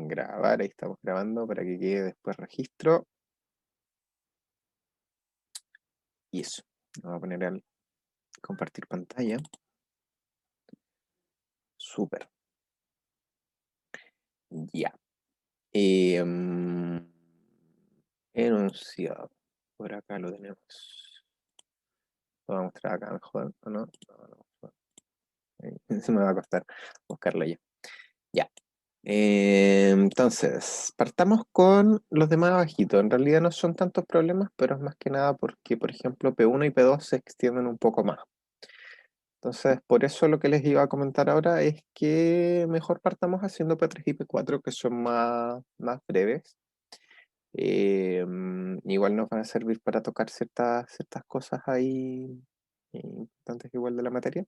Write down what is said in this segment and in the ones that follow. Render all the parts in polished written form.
grabar, ahí estamos grabando para que quede después registro. Y eso, vamos a poner al compartir pantalla. Súper. Ya. Enunciado. Por acá lo tenemos. Lo voy a mostrar acá mejor, ¿o no? No. Se me va a costar buscarlo ya. Ya. Entonces, partamos con los demás abajitos. En realidad no son tantos problemas, pero es más que nada porque, por ejemplo, P1 y P2 se extienden un poco más. Entonces, por eso lo que les iba a comentar ahora es que mejor partamos haciendo P3 y P4, que son más breves. Igual nos van a servir para tocar ciertas cosas ahí importantes igual de la materia.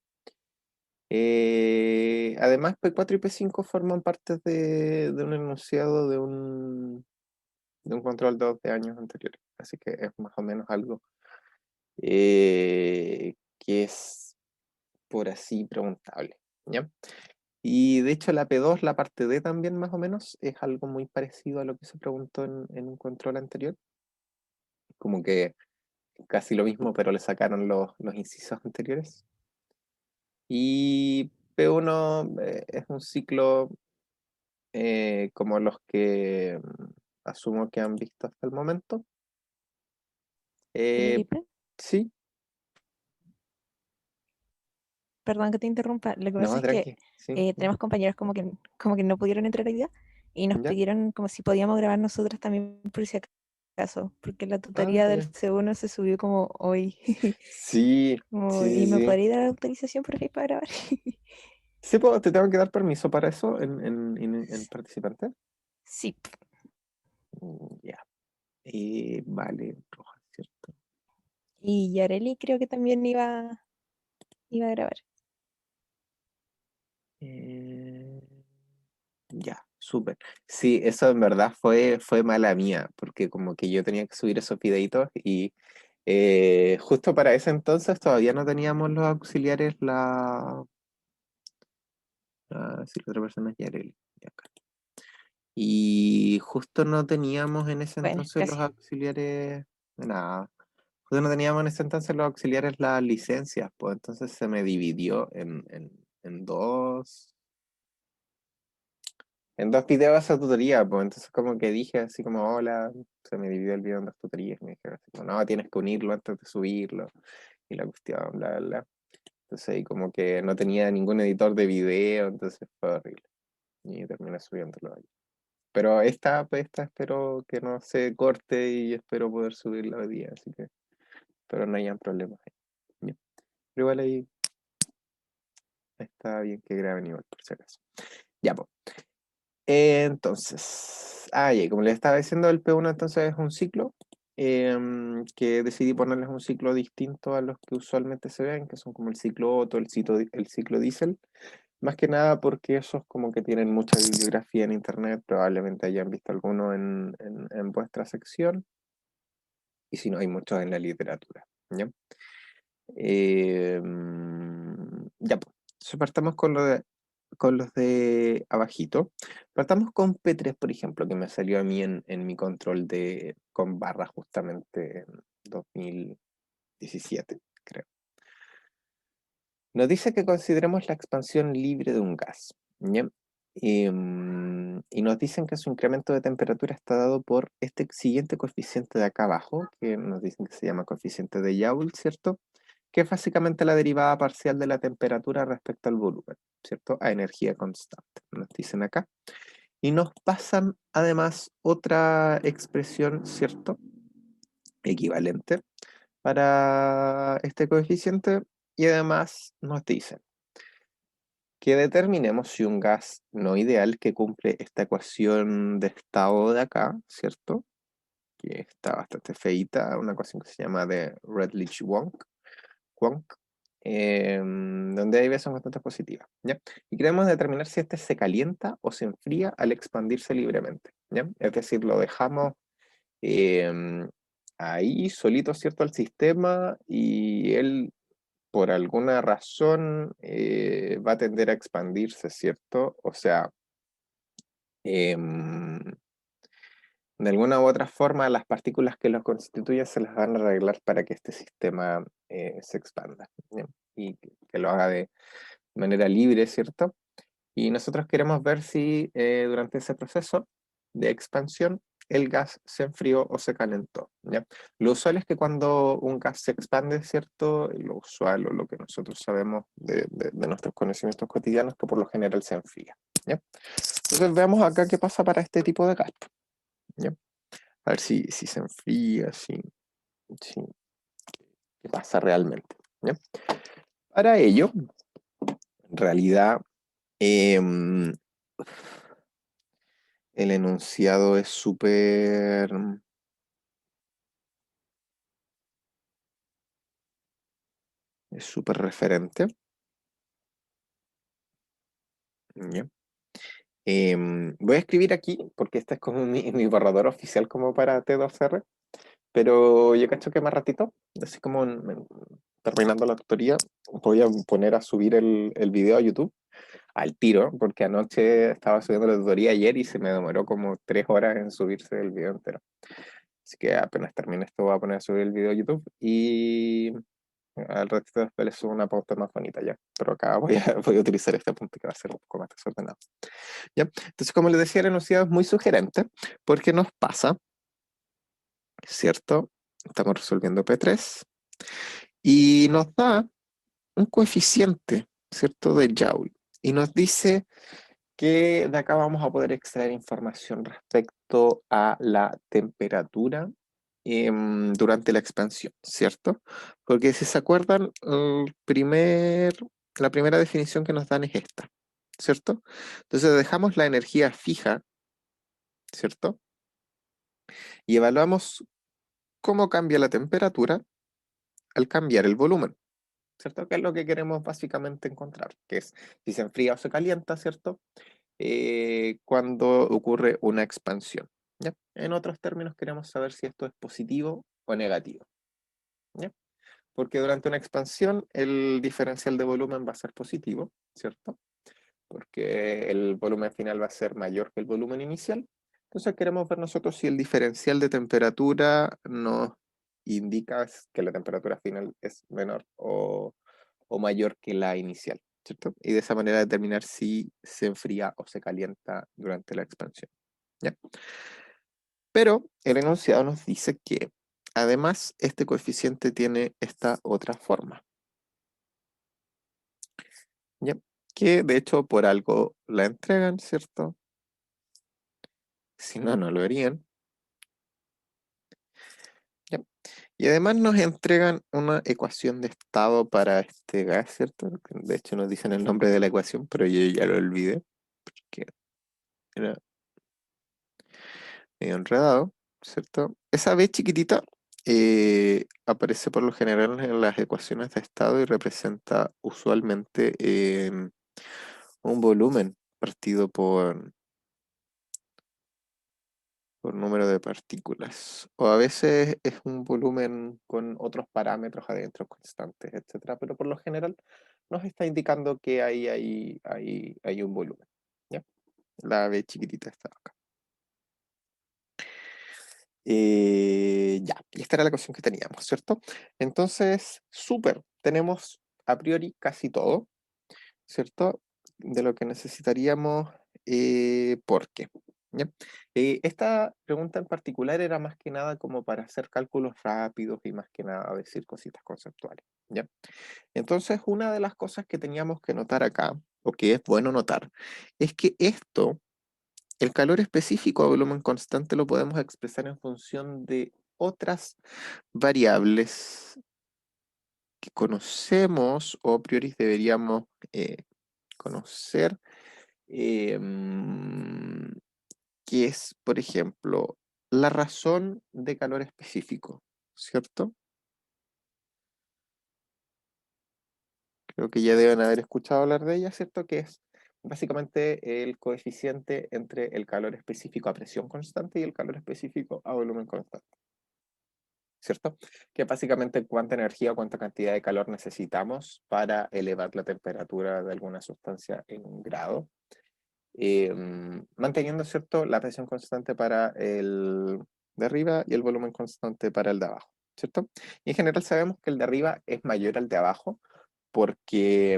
Además, P4 y P5 forman parte de un enunciado de un control de años anteriores. Así que es más o menos algo que es por así preguntable, ¿ya? Y de hecho la P2, la parte D también más o menos, es algo muy parecido a lo que se preguntó en un control anterior. Como que casi lo mismo, pero le sacaron los incisos anteriores. Y P1 es un ciclo como los que asumo que han visto hasta el momento. Eh, Felipe, sí, perdón que te interrumpa. Lo que pasa no, es que tranqui, sí, tenemos compañeros como que no pudieron entrar hoy día y nos ya. pidieron como si podíamos grabar nosotras también por si acaso, porque la Ah, tutoría del ya. C1 se subió como hoy. Sí, Como, sí, ¿y sí, me sí. podría dar autorización por fin para grabar? Sí, pues, te tengo que dar permiso para eso en participante. Sí. Ya. Vale, roja, ¿cierto? Y Yareli creo que también iba a grabar. Eh, ya, súper. Sí, eso en verdad fue mala mía, porque como que yo tenía que subir esos videitos y justo para ese entonces todavía no teníamos los auxiliares, si la otra persona es Yareli, ya acá. Y justo no teníamos en ese Bueno, entonces los casi. auxiliares de nada. Justo no teníamos en ese entonces los auxiliares las licencias, pues entonces se me dividió en dos videos esa tutoría, pues entonces como que dije así como, hola, se me dividió el video en dos tutorías, y me dijeron así como, no, tienes que unirlo antes de subirlo, y la cuestión, bla, bla, bla. Entonces ahí como que no tenía ningún editor de video, entonces fue horrible, y terminé subiéndolo ahí. Pero esta espero que no se corte y espero poder subirla hoy día, así que espero no hayan problemas ahí. Ya. Pero igual ahí está bien que graben igual, por si acaso. Ya, pues. Entonces, ya, como les estaba diciendo, el P1 entonces es un ciclo que decidí ponerles un ciclo distinto a los que usualmente se ven, que son como el ciclo Otto, el ciclo Diesel. Más que nada porque esos como que tienen mucha bibliografía en internet, probablemente hayan visto alguno en vuestra sección, y si no, hay muchos en la literatura. ¿Ya? Ya, pues. Entonces partamos con los de abajito. Partamos con P3, por ejemplo, que me salió a mí en mi control con barra justamente en 2017, creo. Nos dice que consideremos la expansión libre de un gas, ¿ya? Y nos dicen que su incremento de temperatura está dado por este siguiente coeficiente de acá abajo, que nos dicen que se llama coeficiente de Joule, ¿cierto? Que es básicamente la derivada parcial de la temperatura respecto al volumen, ¿cierto? A energía constante, nos dicen acá. Y nos pasan además otra expresión, ¿cierto? Equivalente para este coeficiente, y además nos dicen que determinemos si un gas no ideal que cumple esta ecuación de estado de acá, ¿cierto? Que está bastante feita, una ecuación que se llama de Redlich-Kwonk, donde hay veces son constantes positivas, ¿ya? Y queremos determinar si este se calienta o se enfría al expandirse libremente, ¿ya? Es decir, lo dejamos em, ahí solito, ¿cierto? Al sistema, y él por alguna razón va a tender a expandirse, ¿cierto? O sea, em, de alguna u otra forma las partículas que lo constituyen se las van a arreglar para que este sistema se expanda, ¿ya? Y que lo haga de manera libre, ¿cierto? Y nosotros queremos ver si durante ese proceso de expansión el gas se enfrió o se calentó, ¿ya? Lo usual es que cuando un gas se expande, ¿cierto? Lo usual o lo que nosotros sabemos de nuestros conocimientos cotidianos, que por lo general se enfría, ¿ya? Entonces veamos acá qué pasa para este tipo de gas, ¿ya? A ver si se enfría, si, qué pasa realmente, ¿ya? Para ello, en realidad, em, el enunciado es súper referente, ¿ya? Voy a escribir aquí, porque este es como mi borrador oficial como para T2R, pero yo cacho que más ratito, así como terminando la tutoría, voy a poner a subir el video a YouTube al tiro, porque anoche estaba subiendo la tutoría ayer y se me demoró como 3 horas en subirse el video entero. Así que apenas termine esto voy a poner a subir el video a YouTube y al ratito después les subo una pauta más bonita ya. Pero acá voy a utilizar este punto que va a ser un poco más desordenado. ¿Ya? Entonces, como les decía, el enunciado es muy sugerente porque nos pasa, ¿cierto? Estamos resolviendo P3 y nos da un coeficiente, ¿cierto? De Joule. Y nos dice que de acá vamos a poder extraer información respecto a la temperatura durante la expansión, ¿cierto? Porque si se acuerdan, la primera definición que nos dan es esta, ¿cierto? Entonces dejamos la energía fija, ¿cierto? Y evaluamos cómo cambia la temperatura al cambiar el volumen, ¿cierto? Que es lo que queremos básicamente encontrar, que es si se enfría o se calienta, ¿cierto? Cuando ocurre una expansión, ¿ya? En otros términos queremos saber si esto es positivo o negativo, ¿ya? Porque durante una expansión el diferencial de volumen va a ser positivo, ¿cierto? Porque el volumen final va a ser mayor que el volumen inicial. Entonces queremos ver nosotros si el diferencial de temperatura nos indica que la temperatura final es menor o mayor que la inicial, ¿cierto? Y de esa manera determinar si se enfría o se calienta durante la expansión, ¿ya? Pero el enunciado nos dice que además este coeficiente tiene esta otra forma, ¿ya? Que de hecho por algo la entregan, ¿cierto? Si no, no lo harían. ¿Ya? Y además nos entregan una ecuación de estado para este gas, ¿cierto? De hecho nos dicen el nombre de la ecuación, pero yo ya lo olvidé, porque era medio enredado, ¿cierto? Esa B chiquitita aparece por lo general en las ecuaciones de estado y representa usualmente un volumen partido por número de partículas. O a veces es un volumen con otros parámetros adentro, constantes, etcétera, pero por lo general nos está indicando que hay un volumen, ¿ya? La B chiquitita está acá. Ya, y esta era la cuestión que teníamos, ¿cierto? Entonces, súper, tenemos a priori casi todo, ¿cierto? De lo que necesitaríamos, ¿por qué? ¿Ya? Esta pregunta en particular era más que nada como para hacer cálculos rápidos y más que nada decir cositas conceptuales, ¿ya? Entonces, una de las cosas que teníamos que notar acá, o que es bueno notar, es que el calor específico a volumen constante lo podemos expresar en función de otras variables que conocemos o a priori deberíamos conocer, em, que es, por ejemplo, la razón de calor específico, ¿cierto? Creo que ya deben haber escuchado hablar de ella, ¿cierto? Que es básicamente el coeficiente entre el calor específico a presión constante y el calor específico a volumen constante. ¿Cierto? Que es básicamente cuánta energía o cuánta cantidad de calor necesitamos para elevar la temperatura de alguna sustancia en un grado. manteniendo, ¿cierto?, la presión constante para el de arriba y el volumen constante para el de abajo, ¿cierto? Y en general sabemos que el de arriba es mayor al de abajo porque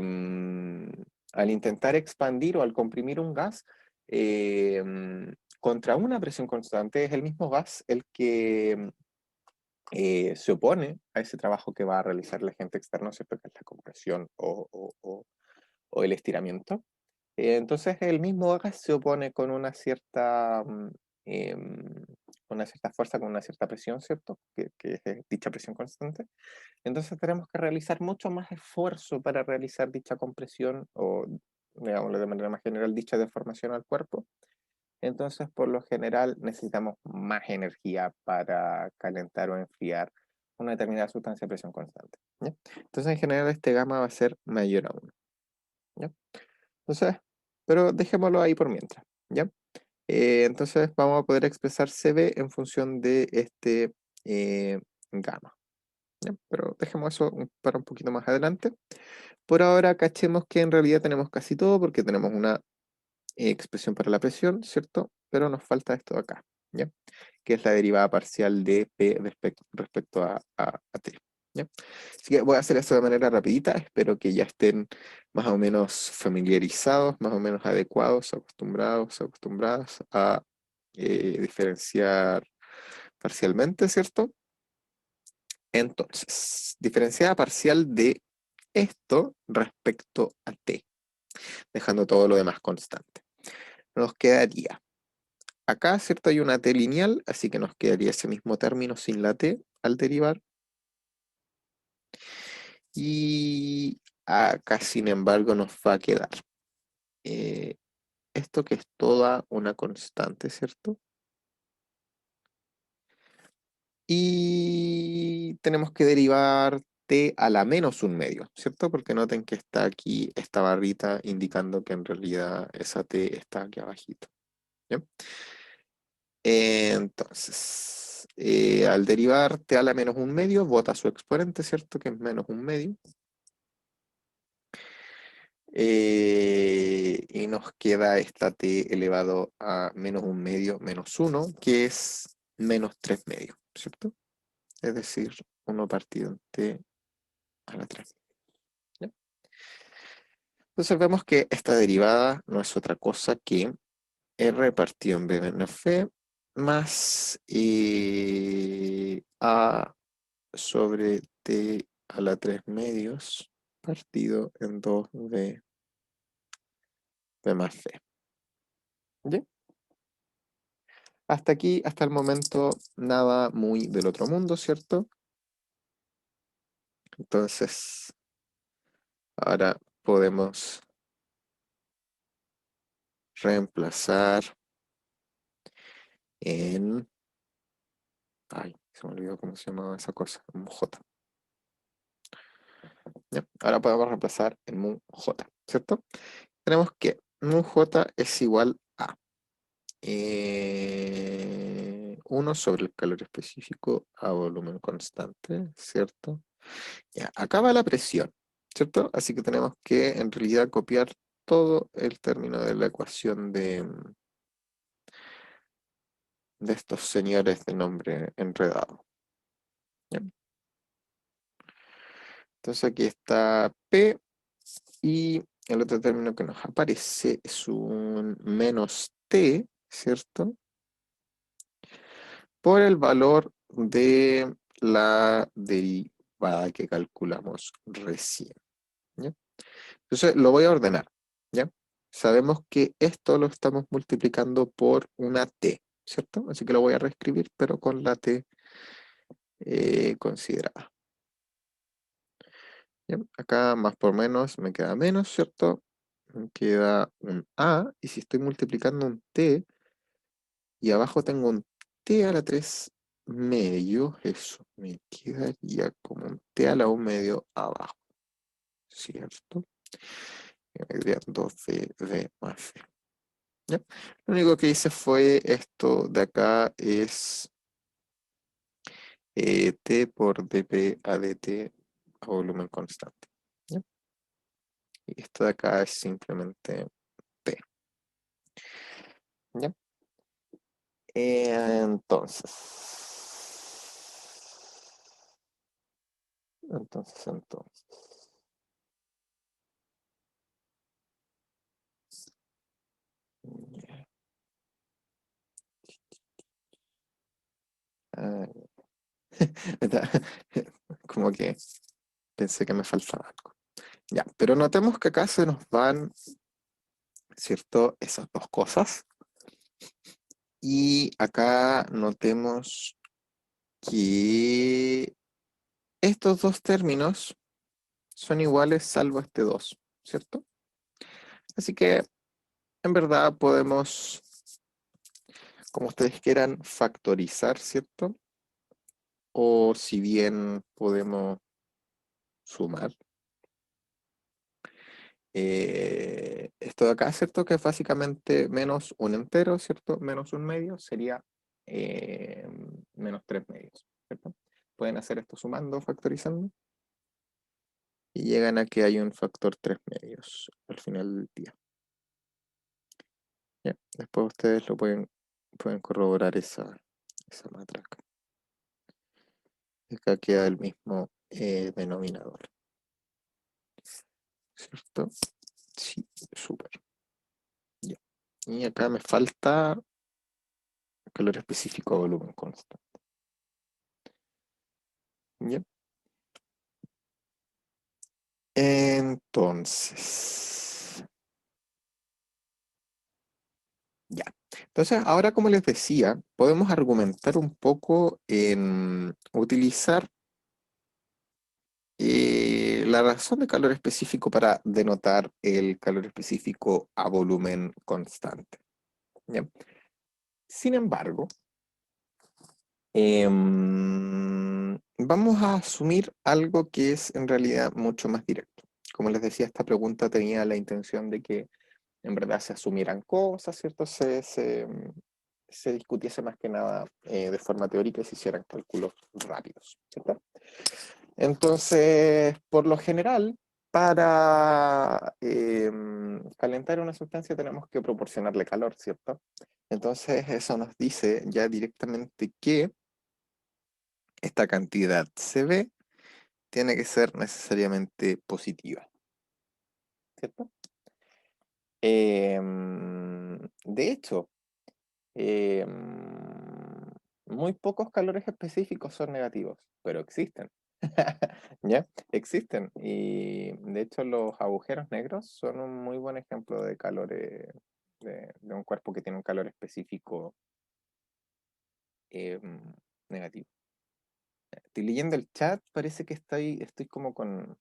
al intentar expandir o al comprimir un gas contra una presión constante, es el mismo gas el que se opone a ese trabajo que va a realizar el agente externo, ¿cierto? Que es la compresión o el estiramiento. Entonces el mismo gas se opone con em, una cierta fuerza, con una cierta presión, ¿cierto? Que es dicha presión constante. Entonces tenemos que realizar mucho más esfuerzo para realizar dicha compresión o, digámoslo de manera más general, dicha deformación al cuerpo. Entonces, por lo general, necesitamos más energía para calentar o enfriar una determinada sustancia a presión constante, ¿ya? Entonces, en general, este gamma va a ser mayor a 1, ¿ya? Entonces, pero dejémoslo ahí por mientras, ¿ya? Entonces, vamos a poder expresar CB en función de este gamma, ¿ya? Pero dejemos eso para un poquito más adelante. Por ahora, cachemos que en realidad tenemos casi todo porque tenemos una expresión para la presión, ¿cierto? Pero nos falta esto de acá, ¿ya? Que es la derivada parcial de P respecto a T, ¿ya? Así que voy a hacer esto de manera rapidita, espero que ya estén más o menos familiarizados, más o menos adecuados, acostumbrados, acostumbradas a diferenciar parcialmente, ¿cierto? Entonces, diferenciada parcial de esto respecto a T, dejando todo lo demás constante. Nos quedaría acá, ¿cierto? Hay una T lineal, así que nos quedaría ese mismo término sin la T al derivar. Y acá, sin embargo, nos va a quedar eh, esto que es toda una constante, ¿cierto? Y tenemos que derivar T a la menos un medio, ¿cierto? Porque noten que está aquí esta barrita indicando que en realidad esa T está aquí abajito, ¿ya? Entonces, al derivar T a la menos un medio, bota su exponente, ¿cierto? Que es menos un medio. Y nos queda esta T elevado a menos un medio menos uno, que es menos 3 medios, ¿cierto? Es decir, 1 partido en T a la 3. ¿Ya? Entonces vemos que esta derivada no es otra cosa que R partido en B menos F más A sobre T a la 3 medios partido en 2B B más C. ¿Ya? Hasta aquí, hasta el momento, nada muy del otro mundo, ¿cierto? Entonces, ahora podemos reemplazar en... Ay, se me olvidó cómo se llamaba esa cosa, en J. ¿Ya? Ahora podemos reemplazar en mu J, ¿cierto? Tenemos que mu J es igual a 1 sobre el calor específico a volumen constante, ¿cierto? Ya, acá va la presión, ¿cierto? Así que tenemos que en realidad copiar todo el término de la ecuación de estos señores de nombre enredado, ¿ya? Entonces aquí está P y el otro término que nos aparece es un menos T, ¿cierto? Por el valor de la derivada que calculamos recién, ¿ya? Entonces lo voy a ordenar, ¿ya? Sabemos que esto lo estamos multiplicando por una T, ¿cierto? Así que lo voy a reescribir, pero con la T considerada. ¿Ya? Acá más por menos me queda menos, ¿cierto? Me queda un A, y si estoy multiplicando un T, y abajo tengo un T a la 3 medio, eso me quedaría como un T a la 1 medio abajo, ¿cierto? Me quedaría 2D más C. ¿Ya? Lo único que hice fue esto de acá es T por dP a dt a volumen constante, ¿ya? Y esto de acá es simplemente T. ¿Ya? Entonces. Ya. Ah, como que pensé que me faltaba algo. Ya, pero notemos que acá se nos van, ¿cierto? Esas dos cosas. Y acá notemos que estos dos términos son iguales salvo este 2, ¿cierto? Así que en verdad podemos, como ustedes quieran, factorizar, ¿cierto? O si bien podemos sumar. Esto de acá, ¿cierto? Que es básicamente menos un entero, ¿cierto? Menos un medio sería eh, menos 3 medios, ¿cierto? Pueden hacer esto sumando, factorizando, y llegan a que hay un factor 3 medios al final del día. ¿Ya? Después ustedes pueden corroborar esa matraca. Acá queda el mismo denominador, ¿cierto? Sí, súper. Ya. Y acá me falta calor específico a volumen constante. ¿Ya? Entonces, ya. Entonces, ahora como les decía, podemos argumentar un poco en utilizar la razón de calor específico para denotar el calor específico a volumen constante. ¿Ya? Sin embargo, vamos a asumir algo que es en realidad mucho más directo. Como les decía, esta pregunta tenía la intención de que en verdad se asumieran cosas, ¿cierto? Se discutiese más que nada de forma teórica y se hicieran cálculos rápidos, ¿cierto? Entonces, por lo general, para calentar una sustancia tenemos que proporcionarle calor, ¿cierto? Entonces, eso nos dice ya directamente que esta cantidad CB tiene que ser necesariamente positiva, ¿cierto? De hecho, muy pocos calores específicos son negativos, pero existen. ¿Ya? Existen. Y de hecho los agujeros negros son un muy buen ejemplo de calores, de un cuerpo que tiene un calor específico em, negativo. Estoy leyendo el chat, parece que estoy como con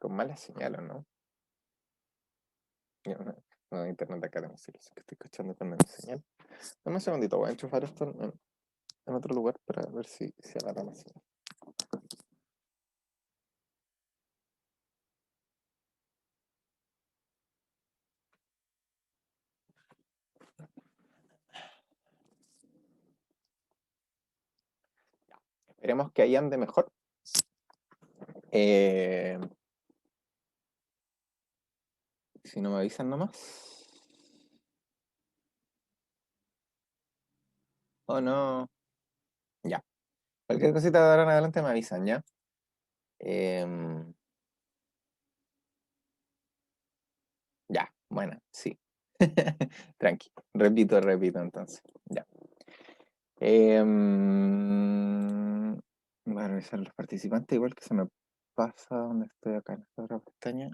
mala señal, ¿o no? No, internet acá tengo que estoy escuchando con mala señal. Dame un segundito, voy a enchufar esto en otro lugar para ver si agarra la señal. Esperemos que ahí ande mejor. Eh, si no me avisan nomás. Oh, no. Ya. Cualquier cosita de ahora en adelante me avisan, ¿ya? Em, ya, bueno, sí. Tranqui. Repito entonces. Ya. Voy a revisar los participantes, igual que se me pasa donde estoy acá en esta otra pestaña.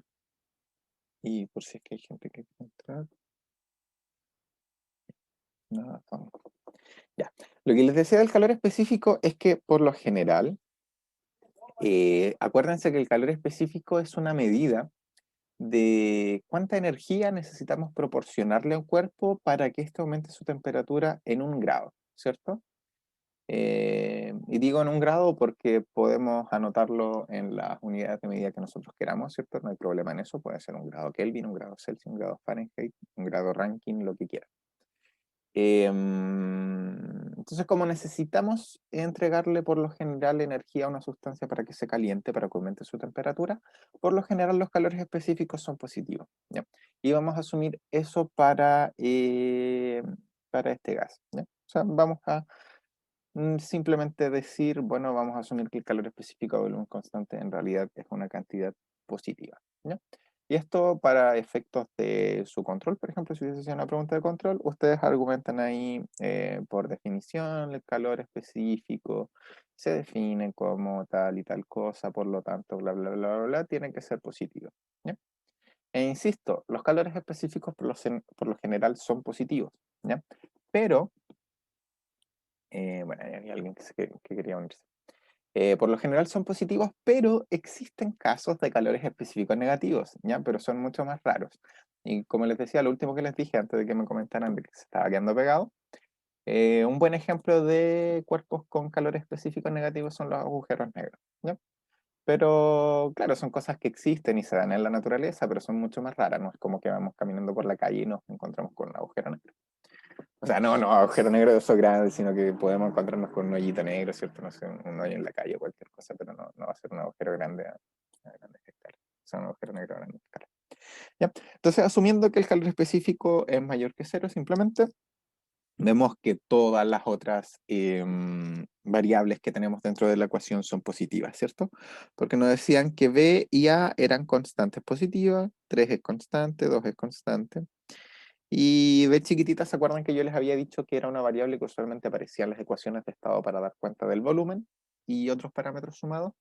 Y por si es que hay gente que quiere entrar. Nada, vamos. Ya. Lo que les decía del calor específico es que por lo general, acuérdense que el calor específico es una medida de cuánta energía necesitamos proporcionarle a un cuerpo para que éste aumente su temperatura en 1 grado, ¿cierto? Y digo en 1 grado porque podemos anotarlo en las unidades de medida que nosotros queramos, ¿cierto? No hay problema en eso, puede ser 1 grado Kelvin, 1 grado Celsius, 1 grado Fahrenheit, 1 grado Rankine, lo que quiera. Entonces, como necesitamos entregarle por lo general energía a una sustancia para que se caliente, para que aumente su temperatura, por lo general los calores específicos son positivos, ¿ya? Y vamos a asumir eso para para este gas, ¿ya? O sea, vamos a simplemente decir, bueno, vamos a asumir que el calor específico a volumen constante en realidad es una cantidad positiva, ¿ya? Y esto para efectos de su control, por ejemplo, si hubiese sido una pregunta de control, ustedes argumentan ahí, por definición, el calor específico se define como tal y tal cosa, por lo tanto, bla, bla, bla, bla, bla, tiene que ser positivo, ¿ya? E insisto, los calores específicos por lo general son positivos, ¿ya? Pero, bueno, hay alguien que quería unirse. Por lo general son positivos, pero existen casos de calores específicos negativos, ¿ya? Pero son mucho más raros. Y como les decía, lo último que les dije antes de que me comentaran de que se estaba quedando pegado, un buen ejemplo de cuerpos con calores específicos negativos son los agujeros negros, ¿ya? Pero claro, son cosas que existen y se dan en la naturaleza, pero son mucho más raras, no es como que vamos caminando por la calle y nos encontramos con un agujero negro. O sea, no, agujero negro de esos grandes, sino que podemos encontrarnos con un hoyito negro, ¿cierto? No sé, un hoyo en la calle o cualquier cosa, pero no va a ser un agujero grande a grandes escalas. O sea, un agujero negro a grandes escalas. ¿Ya? Entonces, asumiendo que el calor específico es mayor que cero, simplemente vemos que todas las otras variables que tenemos dentro de la ecuación son positivas, ¿cierto? Porque nos decían que B y A eran constantes positivas, 3 es constante, 2 es constante. Y B chiquitita, ¿se acuerdan que yo les había dicho que era una variable que usualmente aparecía en las ecuaciones de estado para dar cuenta del volumen y otros parámetros sumados?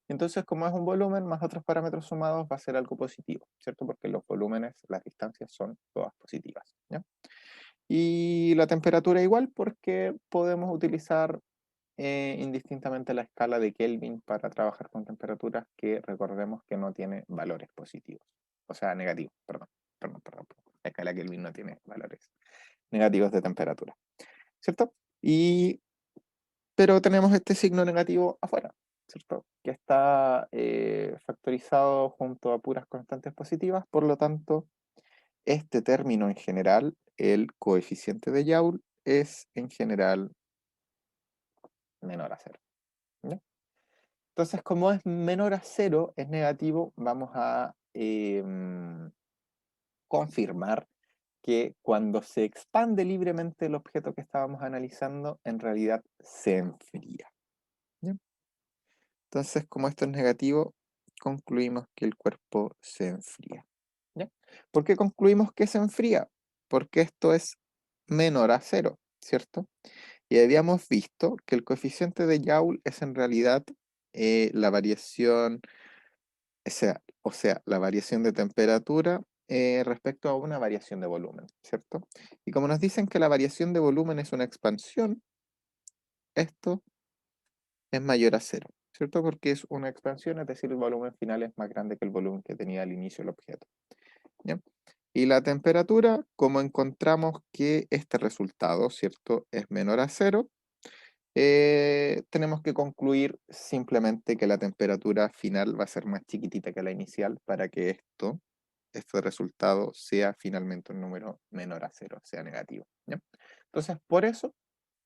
Entonces, como es un volumen más otros parámetros sumados, va a ser algo positivo, ¿cierto? Porque los volúmenes, las distancias son todas positivas, ¿ya? Y la temperatura igual porque podemos utilizar indistintamente la escala de Kelvin para trabajar con temperaturas que recordemos que no tiene valores positivos, o sea, negativos, perdón. La escala Kelvin no tiene valores negativos de temperatura, ¿cierto? Pero tenemos este signo negativo afuera, ¿cierto? Que está factorizado junto a puras constantes positivas, por lo tanto, este término en general, el coeficiente de Joule, es en general menor a cero, ¿ya? Entonces, como es menor a cero, es negativo, vamos a confirmar que cuando se expande libremente el objeto que estábamos analizando, en realidad se enfría, ¿ya? Entonces, como esto es negativo, concluimos que el cuerpo se enfría, ¿ya? ¿Por qué concluimos que se enfría? Porque esto es menor a cero, ¿cierto? Y habíamos visto que el coeficiente de Joule es en realidad la variación, o sea, la variación de temperatura respecto a una variación de volumen, ¿cierto? Y como nos dicen que la variación de volumen es una expansión, esto es mayor a cero, ¿cierto? Porque es una expansión, es decir, el volumen final es más grande que el volumen que tenía al inicio el objeto, ¿ya? Y la temperatura, como encontramos que este resultado, ¿cierto?, es menor a cero, tenemos que concluir simplemente que la temperatura final va a ser más chiquitita que la inicial para que este resultado sea finalmente un número menor a cero, sea negativo, ¿ya? Entonces, por eso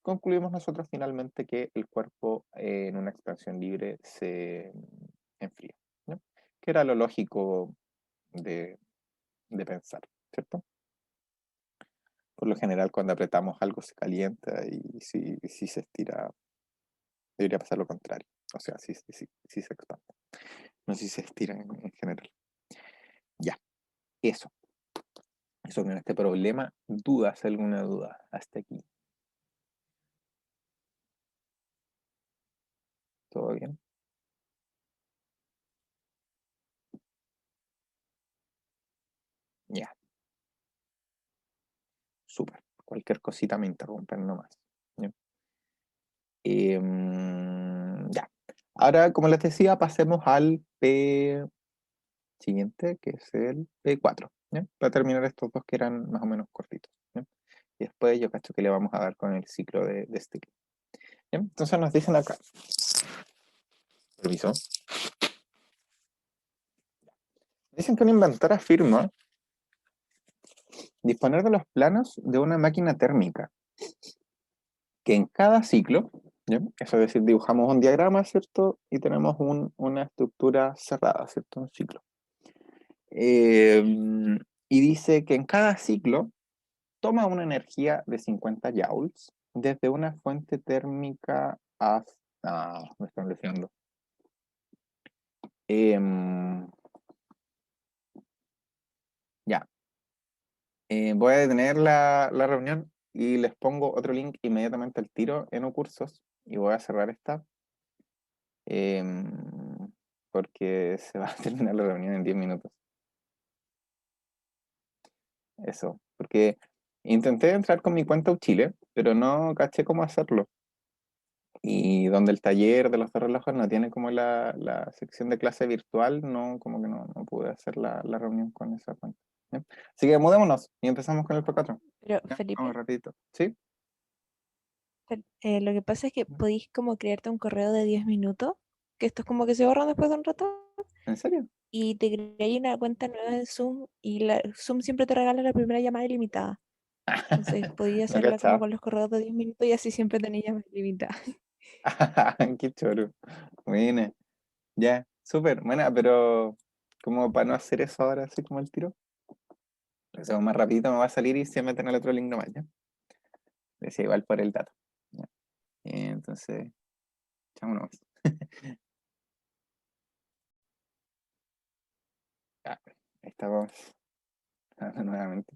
concluimos nosotros finalmente que el cuerpo en una expansión libre se enfría, ¿ya? Que era lo lógico de, de pensar, ¿cierto? Por lo general, cuando apretamos algo se calienta y si se estira, debería pasar lo contrario. O sea, si se expande. No si se estira en general. Ya, eso. Eso con este problema. ¿Dudas? ¿Alguna duda? Hasta aquí. ¿Todo bien? Ya, súper. Cualquier cosita me interrumpen nomás. ¿Ya? Ya. Ahora, como les decía, pasemos al P siguiente, que es el P4, ¿ya? Para terminar estos dos que eran más o menos cortitos, ¿ya? Y después yo cacho que le vamos a dar con el ciclo de Stirling, ¿ya? Entonces nos dicen acá, permiso, dicen que un inventor afirma disponer de los planos de una máquina térmica, que en cada ciclo, ¿ya? Eso es decir, dibujamos un diagrama, ¿cierto? Y tenemos una estructura cerrada, ¿cierto? Un ciclo. Y dice que en cada ciclo toma una energía de 50 joules desde una fuente térmica hasta... me están diciendo. Ya. Voy a detener la reunión y les pongo otro link inmediatamente al tiro en Ocursos y voy a cerrar esta porque se va a terminar la reunión en 10 minutos. Eso, porque intenté entrar con mi cuenta Chile, pero no caché cómo hacerlo. Y donde el taller de los dos relojes no tiene como la sección de clase virtual, no, como que no pude hacer la reunión con esa cuenta. ¿Ya? Así que mudémonos y empezamos con el P4. Pero Ya, vamos Felipe, rapidito. ¿Sí? lo que pasa es que podéis como crearte un correo de 10 minutos, que esto es como que se borran después de un rato, ¿En serio? y te creáis una cuenta nueva en Zoom, y Zoom siempre te regala la primera llamada ilimitada. Entonces podía No hacerla como cachaba. con los correos de 10 minutos y así siempre tenéis llamadas ilimitadas. Qué choro. Buena. Ya, súper. Buena, pero como para no hacer eso ahora así como el tiro. Lo hacemos más rapidito, me va a salir y se meten al otro link nomás, ¿ya? Decía igual por el dato. ¿Ya? Entonces, vámonos. Ya, ahí estamos nuevamente.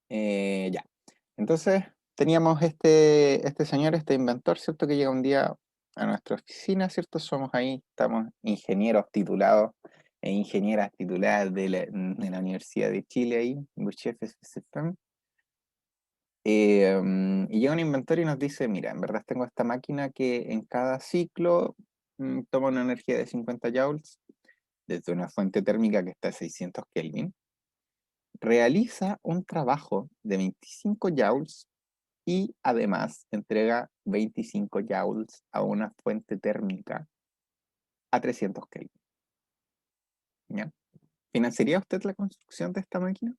Ya. Entonces, teníamos este señor, este inventor, ¿cierto? Que llega un día a nuestra oficina, ¿cierto? Somos ahí, estamos ingenieros titulados e ingenieras tituladas de la Universidad de Chile ahí, Buchef, SFM. Y llega un inventor y nos dice, mira, en verdad tengo esta máquina que en cada ciclo toma una energía de 50 joules desde una fuente térmica que está a 600 Kelvin, realiza un trabajo de 25 joules y además entrega 25 joules a una fuente térmica a 300 Kelvin. ¿Ya? ¿Financiaría usted la construcción de esta máquina?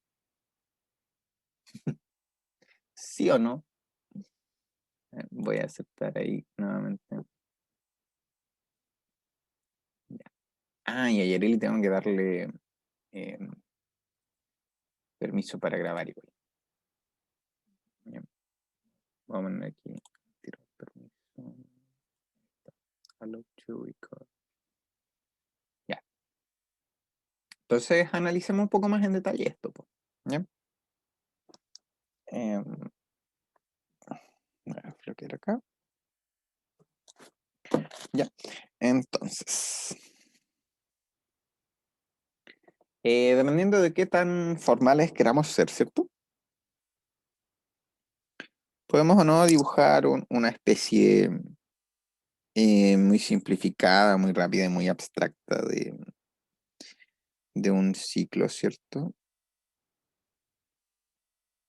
¿Sí o no? Voy a aceptar ahí nuevamente. Ya. Y a Yareli tengo que darle eh, permiso para grabar igual. Ya. Vamos a poner aquí. Tiro permiso. Allow to record. Ya. Entonces analicemos un poco más en detalle esto. ¿Ya? Creo que era acá. Ya. Entonces. Dependiendo de qué tan formales queramos ser, ¿cierto? Podemos o no dibujar una especie muy simplificada, muy rápida y muy abstracta de un ciclo, ¿cierto?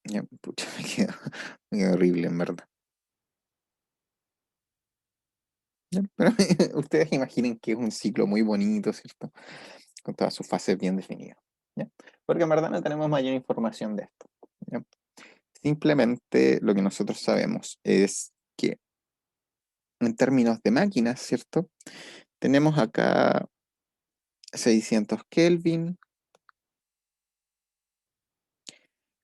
Ya, pucha, me queda horrible, en verdad. Ya, pero ustedes imaginen que es un ciclo muy bonito, ¿cierto? Con todas sus fases bien definidas. ¿Ya? Porque en verdad no tenemos mayor información de esto. ¿Ya? Simplemente lo que nosotros sabemos es que en términos de máquinas, ¿cierto? Tenemos acá 600 Kelvin,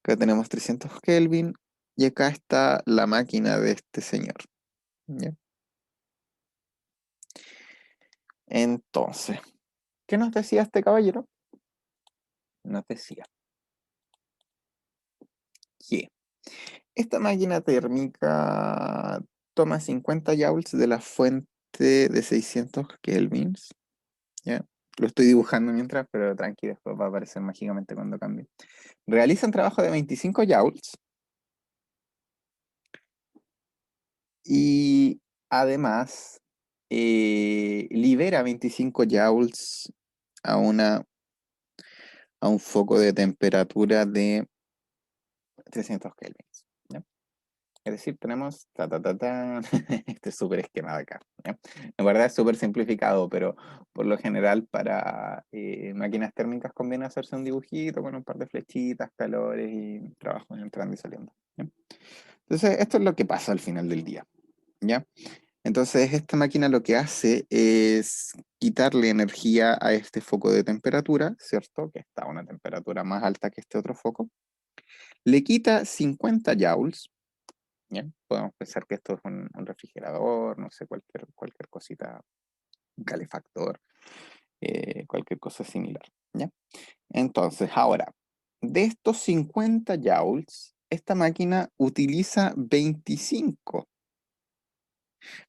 acá tenemos 300 Kelvin y acá está la máquina de este señor. ¿Ya? Entonces, ¿qué nos decía este caballero? Nos decía que esta máquina térmica toma 50 joules de la fuente de 600 kelvins. ¿Ya? Lo estoy dibujando mientras, pero tranqui, después va a aparecer mágicamente cuando cambie. Realiza un trabajo de 25 joules y además libera 25 joules a, a un foco de temperatura de 300 kelvins. ¿Ya? Es decir, tenemos este súper esquema de acá. ¿Ya? En verdad es súper simplificado, pero por lo general para máquinas térmicas conviene hacerse un dibujito con un par de flechitas, calores y trabajos entrando y saliendo. ¿Ya? Entonces, esto es lo que pasa al final del día. ¿Ya? Entonces, esta máquina lo que hace es quitarle energía a este foco de temperatura, ¿cierto? Que está a una temperatura más alta que este otro foco. le quita 50 joules, ¿ya? Podemos pensar que esto es un refrigerador, no sé, cualquier cosita, un calefactor, cualquier cosa similar, ¿ya? Entonces, ahora, de estos 50 joules, esta máquina utiliza 25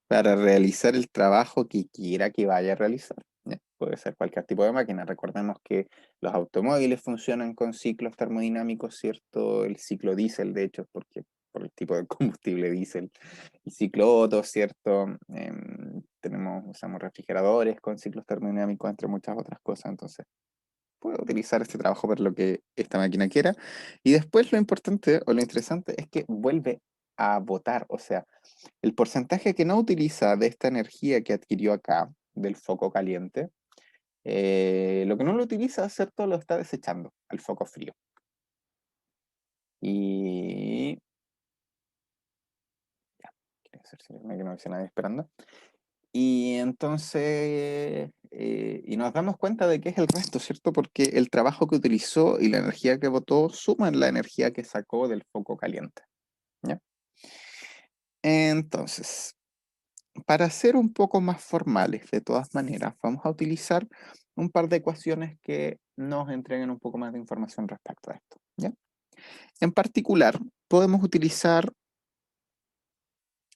para realizar el trabajo que quiera que vaya a realizar, ¿ya? Puede ser cualquier tipo de máquina. Recordemos que los automóviles funcionan con ciclos termodinámicos, ¿cierto? El ciclo diésel, de hecho, porque por el tipo de combustible diésel. El ciclo Otto, ¿cierto? Usamos refrigeradores con ciclos termodinámicos, entre muchas otras cosas. Entonces, puedo utilizar este trabajo para lo que esta máquina quiera. Y después lo importante o lo interesante es que vuelve a botar, o sea, el porcentaje que no utiliza de esta energía que adquirió acá, del foco caliente, lo que no lo utiliza, ¿cierto? Lo está desechando al foco frío. Y... Ya, quiero cerciorarme que no hubiese nadie esperando. Y entonces, y nos damos cuenta de que es el resto, ¿cierto? Porque el trabajo que utilizó y la energía que botó suman la energía que sacó del foco caliente, ¿ya? Entonces, para ser un poco más formales, de todas maneras, vamos a utilizar un par de ecuaciones que nos entreguen un poco más de información respecto a esto, ¿ya? En particular, podemos utilizar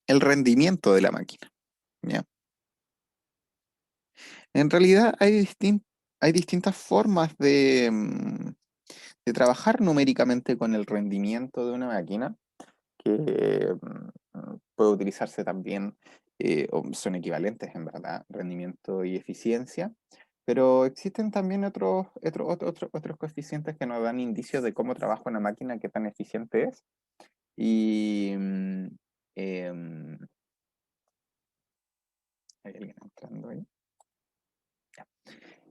el rendimiento de la máquina, ¿ya? En realidad hay distintas formas de trabajar numéricamente con el rendimiento de una máquina, que puede utilizarse también, o son equivalentes en verdad, rendimiento y eficiencia, pero existen también otros coeficientes que nos dan indicios de cómo trabaja una máquina, qué tan eficiente es. Y em, hay alguien entrando ahí. Ya.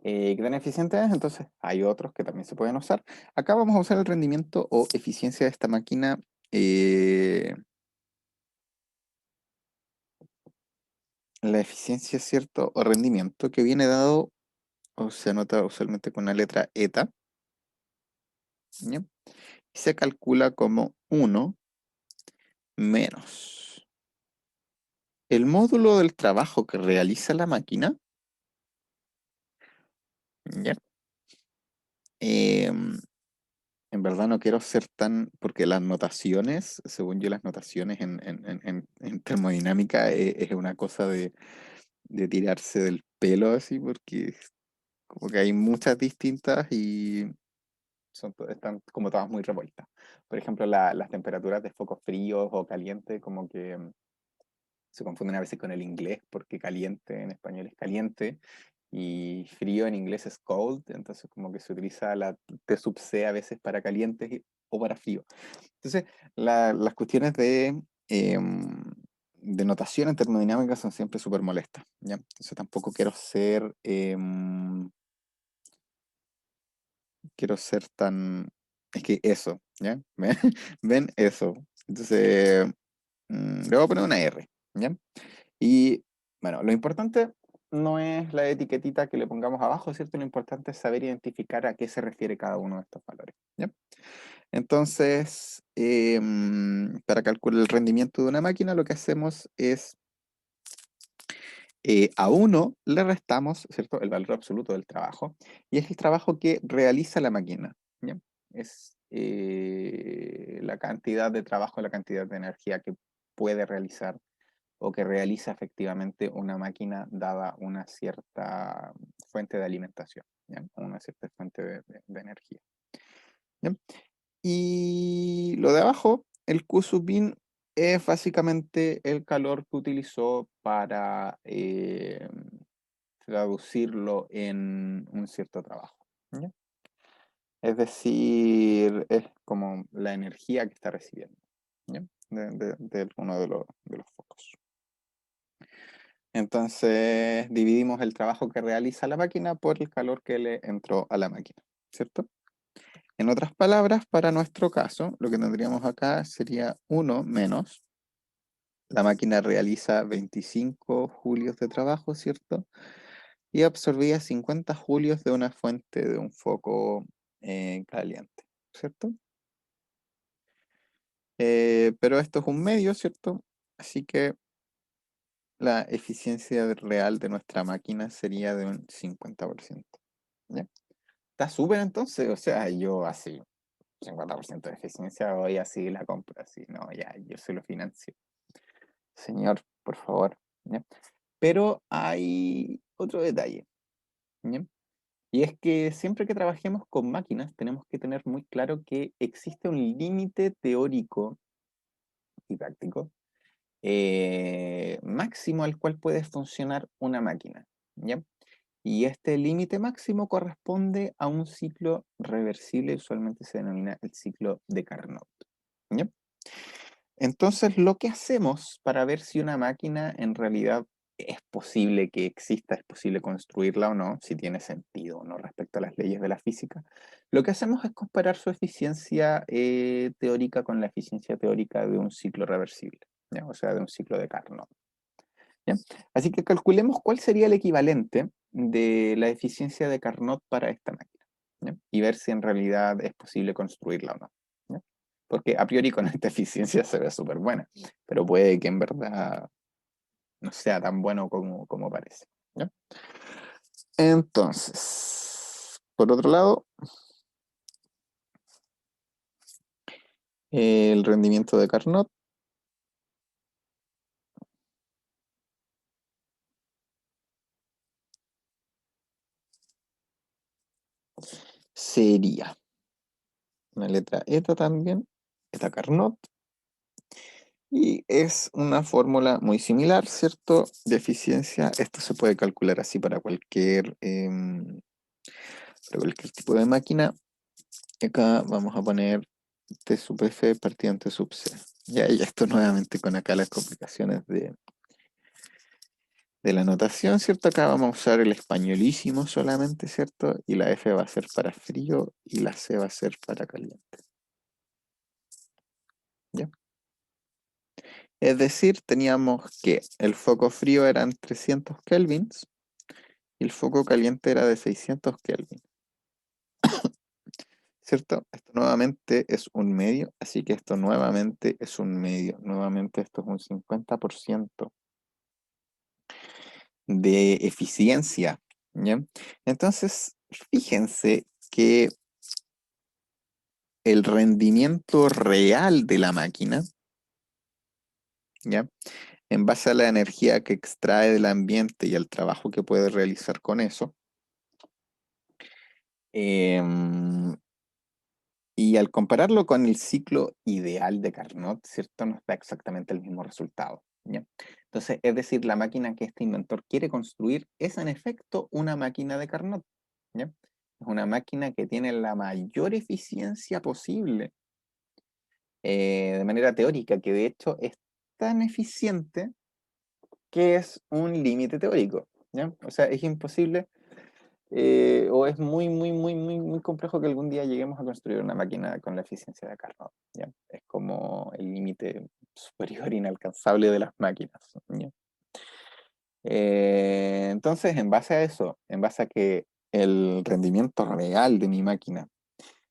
¿Qué tan eficiente es? Entonces hay otros que también se pueden usar. Acá vamos a usar el rendimiento o eficiencia de esta máquina. La eficiencia, ¿cierto? O rendimiento que viene dado o se anota usualmente con la letra eta, ¿ya? Y se calcula como 1 menos el módulo del trabajo que realiza la máquina, ¿ya? Em, en verdad no quiero ser tan, porque las notaciones, según yo, las notaciones en termodinámica es una cosa de tirarse del pelo así, porque como que hay muchas distintas y están como todas muy revueltas. Por ejemplo, las temperaturas de focos fríos o calientes, como que se confunden a veces con el inglés, porque caliente en español es caliente y frío en inglés es cold, entonces como que se utiliza la T sub C a veces para calientes o para frío. Entonces, las cuestiones de notación en termodinámica son siempre súper molestas, ¿ya? Entonces tampoco quiero ser tan... Es que eso, ¿ya? ¿Ven? ¿Ven? Eso. Entonces, le voy a poner una R, ¿ya? Y bueno, lo importante no es la etiquetita que le pongamos abajo, ¿cierto? Lo importante es saber identificar a qué se refiere cada uno de estos valores, ¿ya? Entonces, para calcular el rendimiento de una máquina, lo que hacemos es a uno le restamos, ¿cierto?, el valor absoluto del trabajo, y es el trabajo que realiza la máquina, ¿ya? Es la cantidad de trabajo, la cantidad de energía que puede realizar o que realiza efectivamente una máquina dada una cierta fuente de alimentación, ¿ya? Una cierta fuente de energía, ¿ya? Y lo de abajo, el Q sub in, es básicamente el calor que utilizó para traducirlo en un cierto trabajo, ¿ya? Es decir, es como la energía que está recibiendo, ¿ya? De uno de los focos. Entonces dividimos el trabajo que realiza la máquina por el calor que le entró a la máquina, ¿cierto? En otras palabras, para nuestro caso, lo que tendríamos acá sería 1 menos, la máquina realiza 25 julios de trabajo, ¿cierto? Y absorbía 50 julios de una fuente de un foco caliente, ¿cierto? Pero esto es un medio, ¿cierto? Así que la eficiencia real de nuestra máquina sería de un 50%. ¿Ya? Está súper entonces, o sea, yo así, 50% de eficiencia, hoy así la compro, así, no, ya, yo se lo financio. Señor, por favor. ¿Ya? Pero hay otro detalle, ¿ya? Y es que siempre que trabajemos con máquinas tenemos que tener muy claro que existe un límite teórico y práctico máximo al cual puede funcionar una máquina, ¿ya? Y este límite máximo corresponde a un ciclo reversible, usualmente se denomina el ciclo de Carnot, ¿ya? Entonces, lo que hacemos para ver si una máquina en realidad es posible que exista, es posible construirla o no, si tiene sentido o no respecto a las leyes de la física, lo que hacemos es comparar su eficiencia teórica con la eficiencia teórica de un ciclo reversible, ¿ya? O sea, de un ciclo de Carnot, ¿ya? Así que calculemos cuál sería el equivalente de la eficiencia de Carnot para esta máquina, ¿ya? Y ver si en realidad es posible construirla o no, ¿ya? Porque a priori con esta eficiencia se ve súper buena, pero puede que en verdad no sea tan bueno como parece, ¿ya? Entonces, por otro lado, el rendimiento de Carnot sería una letra eta también, eta Carnot, y es una fórmula muy similar, ¿cierto? De eficiencia. Esto se puede calcular así para cualquier tipo de máquina. Y acá vamos a poner T sub F partido en T sub C. Ya, y esto nuevamente con acá las complicaciones de la notación, ¿cierto? Acá vamos a usar el españolísimo solamente, ¿cierto? Y la F va a ser para frío y la C va a ser para caliente. ¿Ya? Es decir, teníamos que el foco frío eran 300 kelvins y el foco caliente era de 600 kelvin, ¿cierto? Esto nuevamente es un medio, así que esto nuevamente es un medio. Nuevamente esto es un 50% de eficiencia, ¿ya? Entonces, fíjense que el rendimiento real de la máquina, ¿ya? En base a la energía que extrae del ambiente y al trabajo que puede realizar con eso, em, y al compararlo con el ciclo ideal de Carnot, ¿cierto? Nos da exactamente el mismo resultado, ¿ya? Entonces, es decir, la máquina que este inventor quiere construir es en efecto una máquina de Carnot, ¿ya? Es una máquina que tiene la mayor eficiencia posible de manera teórica, que de hecho es tan eficiente que es un límite teórico, ¿ya? O sea, es imposible o es muy complejo que algún día lleguemos a construir una máquina con la eficiencia de Carnot, ¿ya? Es como el límite superior inalcanzable de las máquinas, ¿ya? Entonces, en base a eso, en base a que el rendimiento real de mi máquina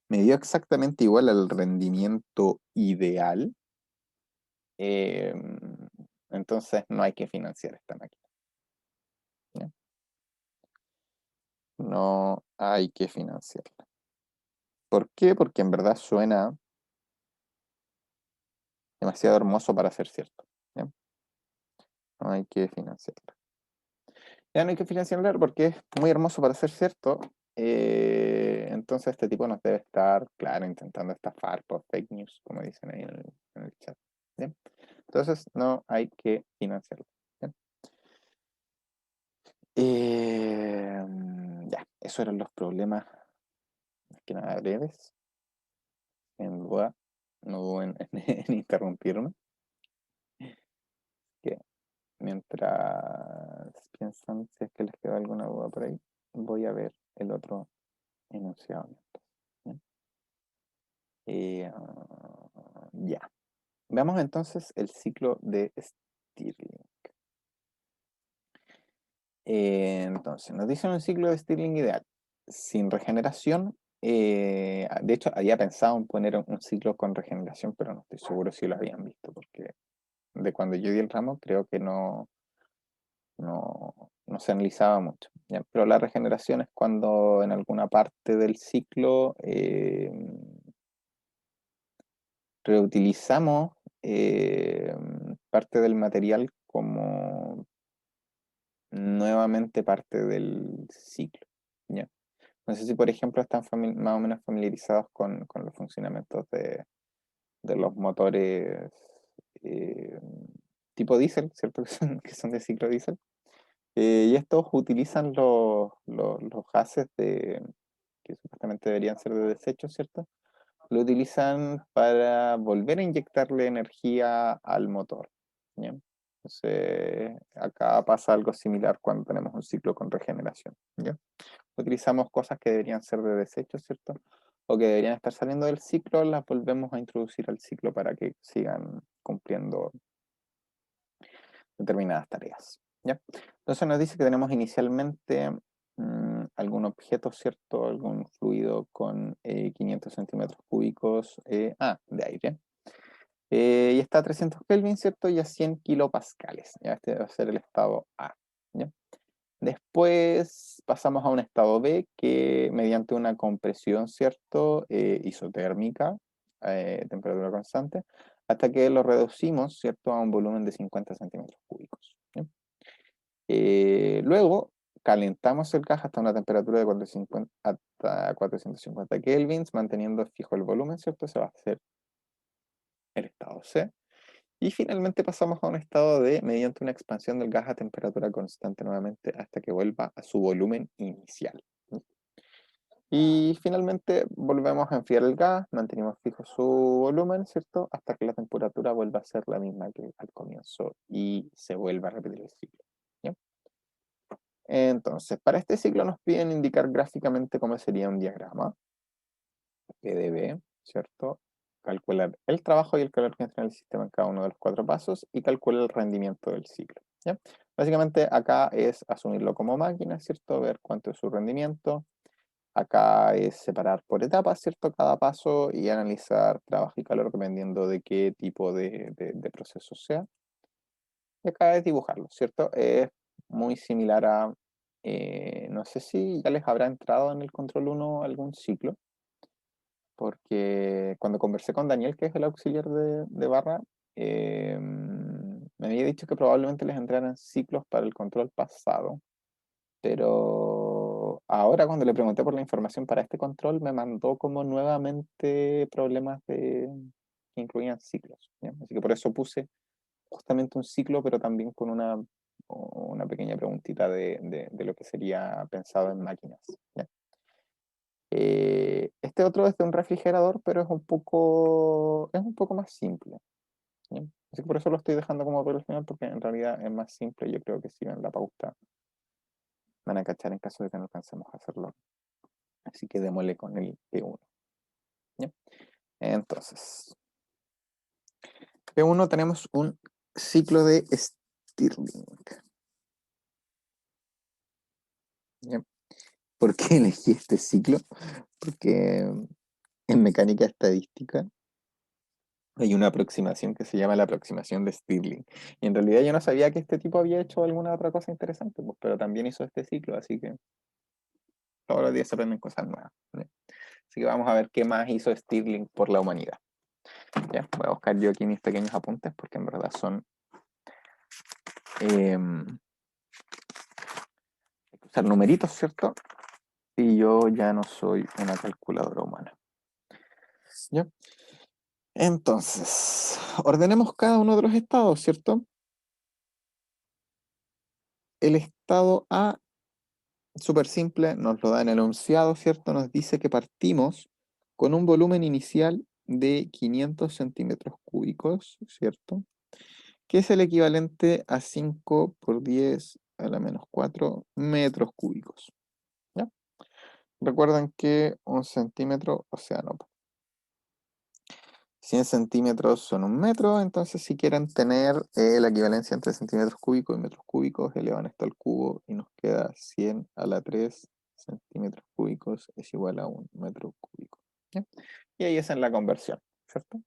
me dio exactamente igual al rendimiento ideal, eh, entonces no hay que financiar esta máquina, ¿ya? No hay que financiarla. ¿Por qué? Porque en verdad suena demasiado hermoso para ser cierto, ¿ya? No hay que financiarla. Ya no hay que financiarla porque es muy hermoso para ser cierto. Entonces este tipo nos debe estar, claro, intentando estafar por fake news, como dicen ahí en el chat, ¿ya? Entonces no hay que financiarla, ¿ya? Eh, ya, esos eran los problemas, más que nada breves. En duda, no duden en interrumpirme. Que mientras piensan si es que les queda alguna duda por ahí, voy a ver el otro enunciado. ¿Ya? Ya. Veamos entonces el ciclo de Stirling. Entonces, nos dicen un ciclo de Stirling ideal, sin regeneración De hecho, había pensado en poner un ciclo con regeneración, pero no estoy seguro si lo habían visto, porque de cuando yo di el ramo creo que no se analizaba mucho, ¿ya? Pero la regeneración es cuando en alguna parte del ciclo reutilizamos parte del material como nuevamente parte del ciclo, ¿ya? No sé si, por ejemplo, están más o menos familiarizados con los funcionamientos de los motores eh, tipo diésel, ¿cierto? Que son de ciclo diésel. Y estos utilizan los gases que supuestamente deberían ser de desecho, ¿cierto? Lo utilizan para volver a inyectarle energía al motor, ¿ya? Entonces, acá pasa algo similar cuando tenemos un ciclo con regeneración, ¿ya? Utilizamos cosas que deberían ser de desecho, ¿cierto? O que deberían estar saliendo del ciclo, las volvemos a introducir al ciclo para que sigan cumpliendo determinadas tareas, ¿ya? Entonces nos dice que tenemos inicialmente algún objeto, ¿cierto? Algún fluido con 500 centímetros cúbicos de aire. Y está a 300 Kelvin, ¿cierto? Y a 100 kilopascales. ¿Ya? Este va a ser el estado A, ¿ya? Después pasamos a un estado B que mediante una compresión, ¿cierto? Isotérmica, temperatura constante, hasta que lo reducimos, ¿cierto? A un volumen de 50 centímetros cúbicos, ¿ya? Luego calentamos el gas hasta una temperatura de 450 kelvins, manteniendo fijo el volumen, ¿cierto? Se va a hacer el estado C. Y finalmente pasamos a un estado D mediante una expansión del gas a temperatura constante nuevamente hasta que vuelva a su volumen inicial. Y finalmente volvemos a enfriar el gas, mantenemos fijo su volumen, ¿cierto? Hasta que la temperatura vuelva a ser la misma que al comienzo y se vuelva a repetir el ciclo, ¿ya? Entonces, para este ciclo nos piden indicar gráficamente cómo sería un diagrama PdB, ¿cierto? Calcular el trabajo y el calor que entra en el sistema en cada uno de los 4 pasos y calcular el rendimiento del ciclo, ¿ya? Básicamente acá es asumirlo como máquina, ¿cierto? Ver cuánto es su rendimiento. Acá es separar por etapas, ¿cierto? Cada paso y analizar trabajo y calor dependiendo de qué tipo de proceso sea. Y acá es dibujarlo, ¿cierto? Es muy similar a, no sé si ya les habrá entrado en el control 1 algún ciclo, porque cuando conversé con Daniel, que es el auxiliar de barra, me había dicho que probablemente les entraran ciclos para el control pasado, pero ahora cuando le pregunté por la información para este control, me mandó como nuevamente problemas que incluían ciclos, ¿ya? Así que por eso puse justamente un ciclo, pero también con una pequeña preguntita de lo que sería pensado en máquinas, ¿ya? Este otro es de un refrigerador, pero es un poco más simple, ¿ya? Así que por eso lo estoy dejando como por el final, porque en realidad es más simple. Yo creo que si ven la pauta van a cachar en caso de que no alcancemos a hacerlo. Así que démosle con el P1, ¿ya? Entonces, P1 tenemos un ciclo de Stirling, ¿ya? ¿Por qué elegí este ciclo? Porque en mecánica estadística hay una aproximación que se llama la aproximación de Stirling. Y en realidad yo no sabía que este tipo había hecho alguna otra cosa interesante, pues, pero también hizo este ciclo, así que todos los días se aprenden cosas nuevas, ¿ya? Así que vamos a ver qué más hizo Stirling por la humanidad, ¿ya? Voy a buscar yo aquí mis pequeños apuntes porque en verdad son... hay que usar numeritos, ¿cierto? Y yo ya no soy una calculadora humana, ¿ya? Entonces, ordenemos cada uno de los estados, ¿cierto? El estado A, súper simple, nos lo da en el enunciado, ¿cierto? Nos dice que partimos con un volumen inicial de 500 centímetros cúbicos, ¿cierto? Que es el equivalente a 5 por 10 a la menos 4 metros cúbicos, ¿ya? Recuerden que un centímetro, o sea, no, 100 centímetros son un metro, entonces si quieren tener la equivalencia entre centímetros cúbicos y metros cúbicos, elevan esto al cubo y nos queda 100 a la 3 centímetros cúbicos es igual a 1 metro cúbico. ¿Ya? Y ahí esa es la conversión, ¿cierto?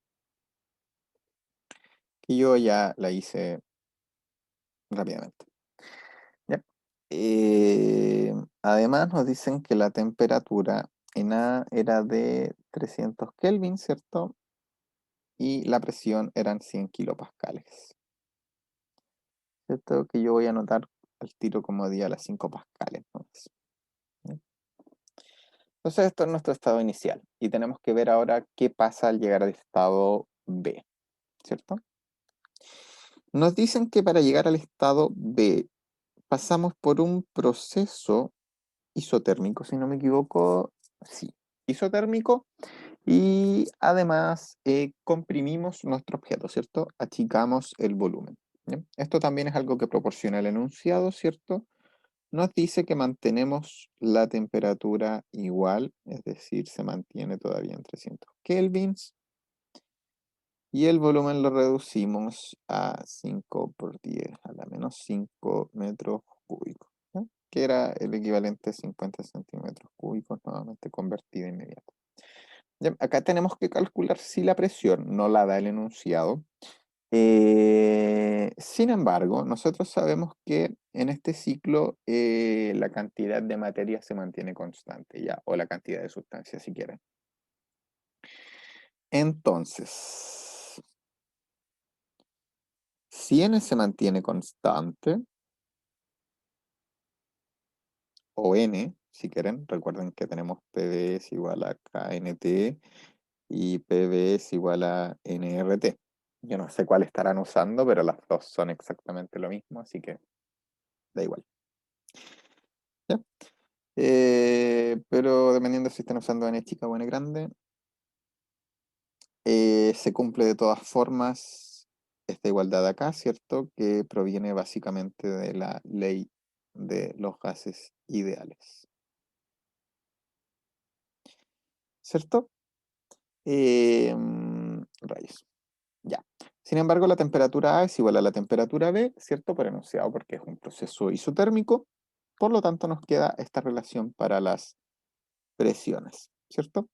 Que yo ya la hice rápidamente. ¿Ya? Además nos dicen que la temperatura en A era de 300 Kelvin, ¿cierto? Y la presión eran 100 kilopascales. ¿Cierto? Que yo voy a anotar al tiro como día las 5 pascales. Entonces, ¿ya? Entonces esto es nuestro estado inicial. Y tenemos que ver ahora qué pasa al llegar al estado B, ¿cierto? Nos dicen que para llegar al estado B pasamos por un proceso isotérmico, si no me equivoco, sí, isotérmico, y además comprimimos nuestro objeto, ¿cierto? Achicamos el volumen. ¿Ya? Esto también es algo que proporciona el enunciado, ¿cierto? Nos dice que mantenemos la temperatura igual, es decir, se mantiene todavía en 300 kelvins, y el volumen lo reducimos a 5 por 10 a la menos 5 metros cúbicos, ¿no? Que era el equivalente a 50 centímetros cúbicos, nuevamente convertido inmediato. Ya, acá tenemos que calcular si la presión no la da el enunciado. Sin embargo, nosotros sabemos que en este ciclo la cantidad de materia se mantiene constante, ¿ya? O la cantidad de sustancia, si quieren. Entonces, si n se mantiene constante, o n, si quieren, recuerden que tenemos PV es igual a KNT y PV es igual a nRT. Yo no sé cuál estarán usando, pero las dos son exactamente lo mismo, así que da igual. ¿Ya? Pero dependiendo si están usando n chica o n grande, se cumple de todas formas esta igualdad acá, ¿cierto? Que proviene básicamente de la ley de los gases ideales, ¿cierto? Rayos. Ya. Sin embargo, la temperatura A es igual a la temperatura B, ¿cierto? Por enunciado, porque es un proceso isotérmico. Por lo tanto, nos queda esta relación para las presiones, ¿cierto?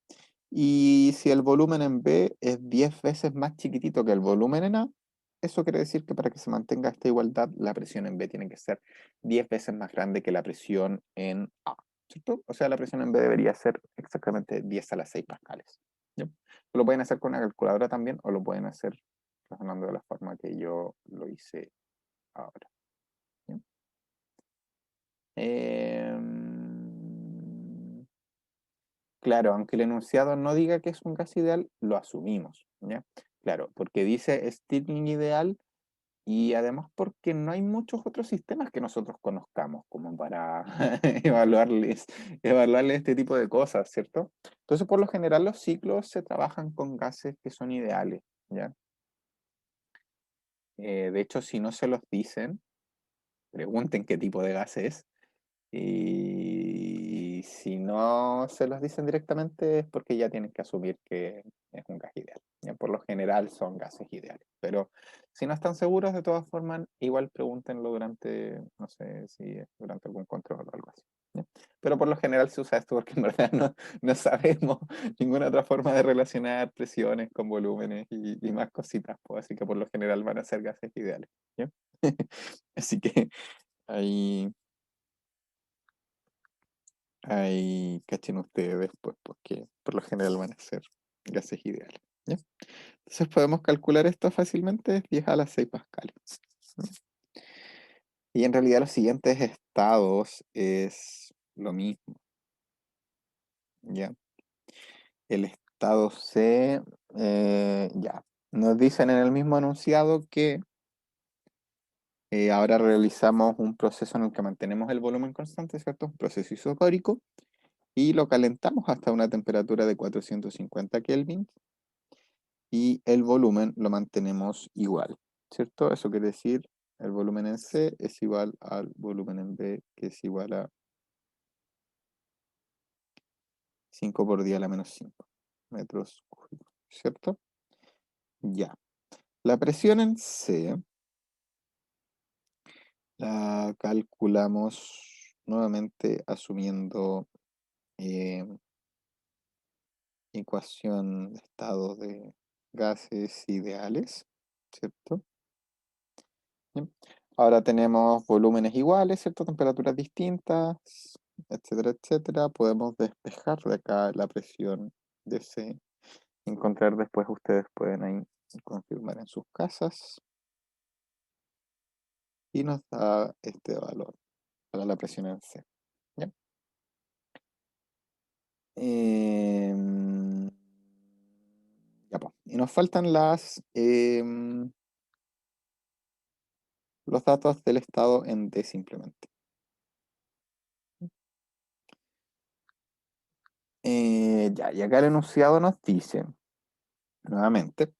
Y si el volumen en B es 10 veces más chiquitito que el volumen en A, eso quiere decir que para que se mantenga esta igualdad, la presión en B tiene que ser 10 veces más grande que la presión en A, ¿cierto? O sea, la presión en B debería ser exactamente 10 a la 6 pascales. ¿Ya? Lo pueden hacer con una calculadora también o lo pueden hacer razonando de la forma que yo lo hice ahora. ¿Ya? Claro, aunque el enunciado no diga que es un gas ideal, lo asumimos, ¿ya? Claro, porque dice Stirling ideal y además porque no hay muchos otros sistemas que nosotros conozcamos como para evaluarles este tipo de cosas, ¿cierto? Entonces, por lo general, los ciclos se trabajan con gases que son ideales, ¿ya? De hecho, si no se los dicen, pregunten qué tipo de gas es. Y si no se los dicen directamente es porque ya tienen que asumir que es un gas ideal. Ya por lo general son gases ideales. Pero si no están seguros, de todas formas, igual pregúntenlo durante, no sé si es durante algún control o algo así. ¿Ya? Pero por lo general se usa esto porque en verdad no sabemos ninguna otra forma de relacionar presiones con volúmenes y más cositas, pues, así que por lo general van a ser gases ideales. ¿Ya? Así que ahí ahí cachen ustedes después, porque por lo general van a ser gases ideales. ¿Ya? Entonces podemos calcular esto fácilmente, es 10 a las 6 pascales. ¿Ya? Y en realidad los siguientes estados es lo mismo. ¿Ya? El estado C, ya. Nos dicen en el mismo enunciado que ahora realizamos un proceso en el que mantenemos el volumen constante, ¿cierto? Un proceso isocórico, y lo calentamos hasta una temperatura de 450 Kelvin y el volumen lo mantenemos igual, ¿cierto? Eso quiere decir el volumen en C es igual al volumen en B, que es igual a 5 por 10 a la menos 5 metros cúbicos, ¿cierto? Ya. La presión en C la calculamos nuevamente asumiendo ecuación de estado de gases ideales, ¿cierto? Bien. Ahora tenemos volúmenes iguales, ¿cierto? Temperaturas distintas, etcétera, etcétera. Podemos despejar de acá la presión de C. Encontrar después, ustedes pueden ahí confirmar en sus casas. Y nos da este valor para la presión en C. ¿Ya? Ya, pues. Y nos faltan los datos del estado en D simplemente. Ya, y acá el enunciado nos dice, nuevamente,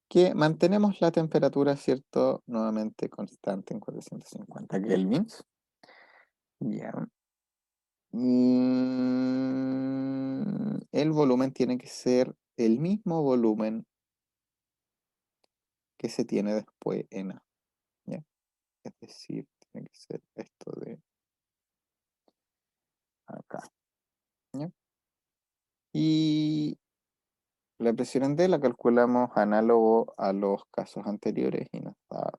que mantenemos la temperatura, ¿cierto? Nuevamente constante en 450 kelvins. Ya. El volumen tiene que ser el mismo volumen que se tiene después en A. ¿Ya? Es decir, tiene que ser esto de acá. ¿Ya? Y la presión en D la calculamos análogo a los casos anteriores y nos da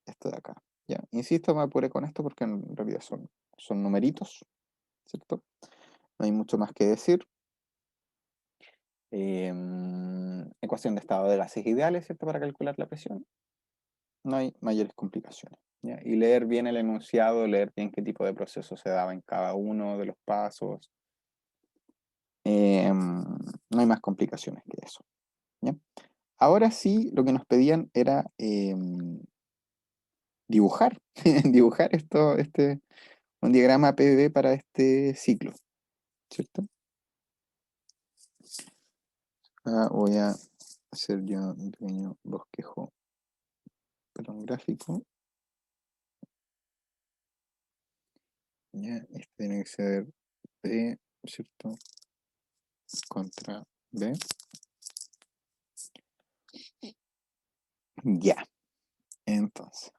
esto de acá. ¿Ya? Insisto, me apuré con esto porque en realidad son numeritos, ¿cierto? No hay mucho más que decir. Ecuación de estado de gases ideales, ¿cierto? Para calcular la presión. No hay mayores complicaciones. ¿Ya? Y leer bien el enunciado, leer bien qué tipo de proceso se daba en cada uno de los pasos. No hay más complicaciones que eso. ¿Ya? Ahora sí, lo que nos pedían era dibujar, dibujar un diagrama PV para este ciclo, ¿cierto? Voy a hacer yo un pequeño bosquejo para un gráfico. Ya, este tiene que ser P, ¿cierto? Contra B. Ya, entonces.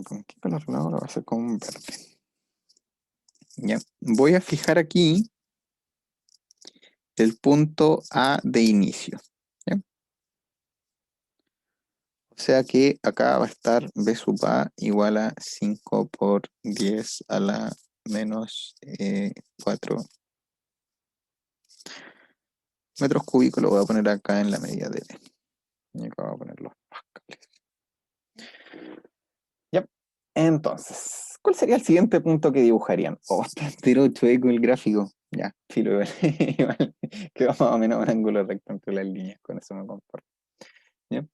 ¿Con qué color lo hago? Lo voy a hacer con un verde. Ya, voy a fijar aquí el punto A de inicio. ¿Ya? O sea que acá va a estar B sub A igual a 5 por 10 a la menos 4 metros cúbicos. Lo voy a poner acá en la medida de B. Y acá voy a poner los pascales. Ya. Entonces, ¿cuál sería el siguiente punto que dibujarían? Oh, está chueco el gráfico. Ya, filo, igual, igual quedó más o menos un ángulo recto entre las líneas, con eso me conformo. ¿Ya?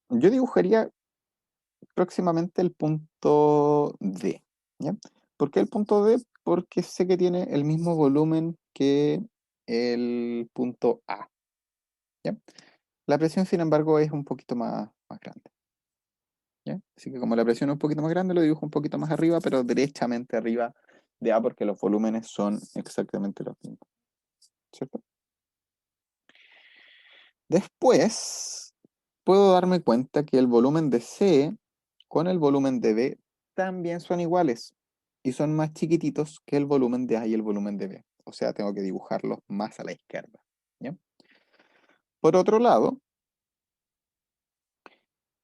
Yo dibujaría próximamente el punto D. ¿Ya? ¿Por qué el punto D? Porque sé que tiene el mismo volumen que el punto A. ¿Ya? La presión, sin embargo, es un poquito más grande. ¿Ya? Así que como la presión es un poquito más grande, lo dibujo un poquito más arriba, pero derechamente arriba de A porque los volúmenes son exactamente los mismos. ¿Cierto? Después, puedo darme cuenta que el volumen de C con el volumen de B también son iguales y son más chiquititos que el volumen de A y el volumen de B. O sea, tengo que dibujarlos más a la izquierda. ¿Ya? Por otro lado,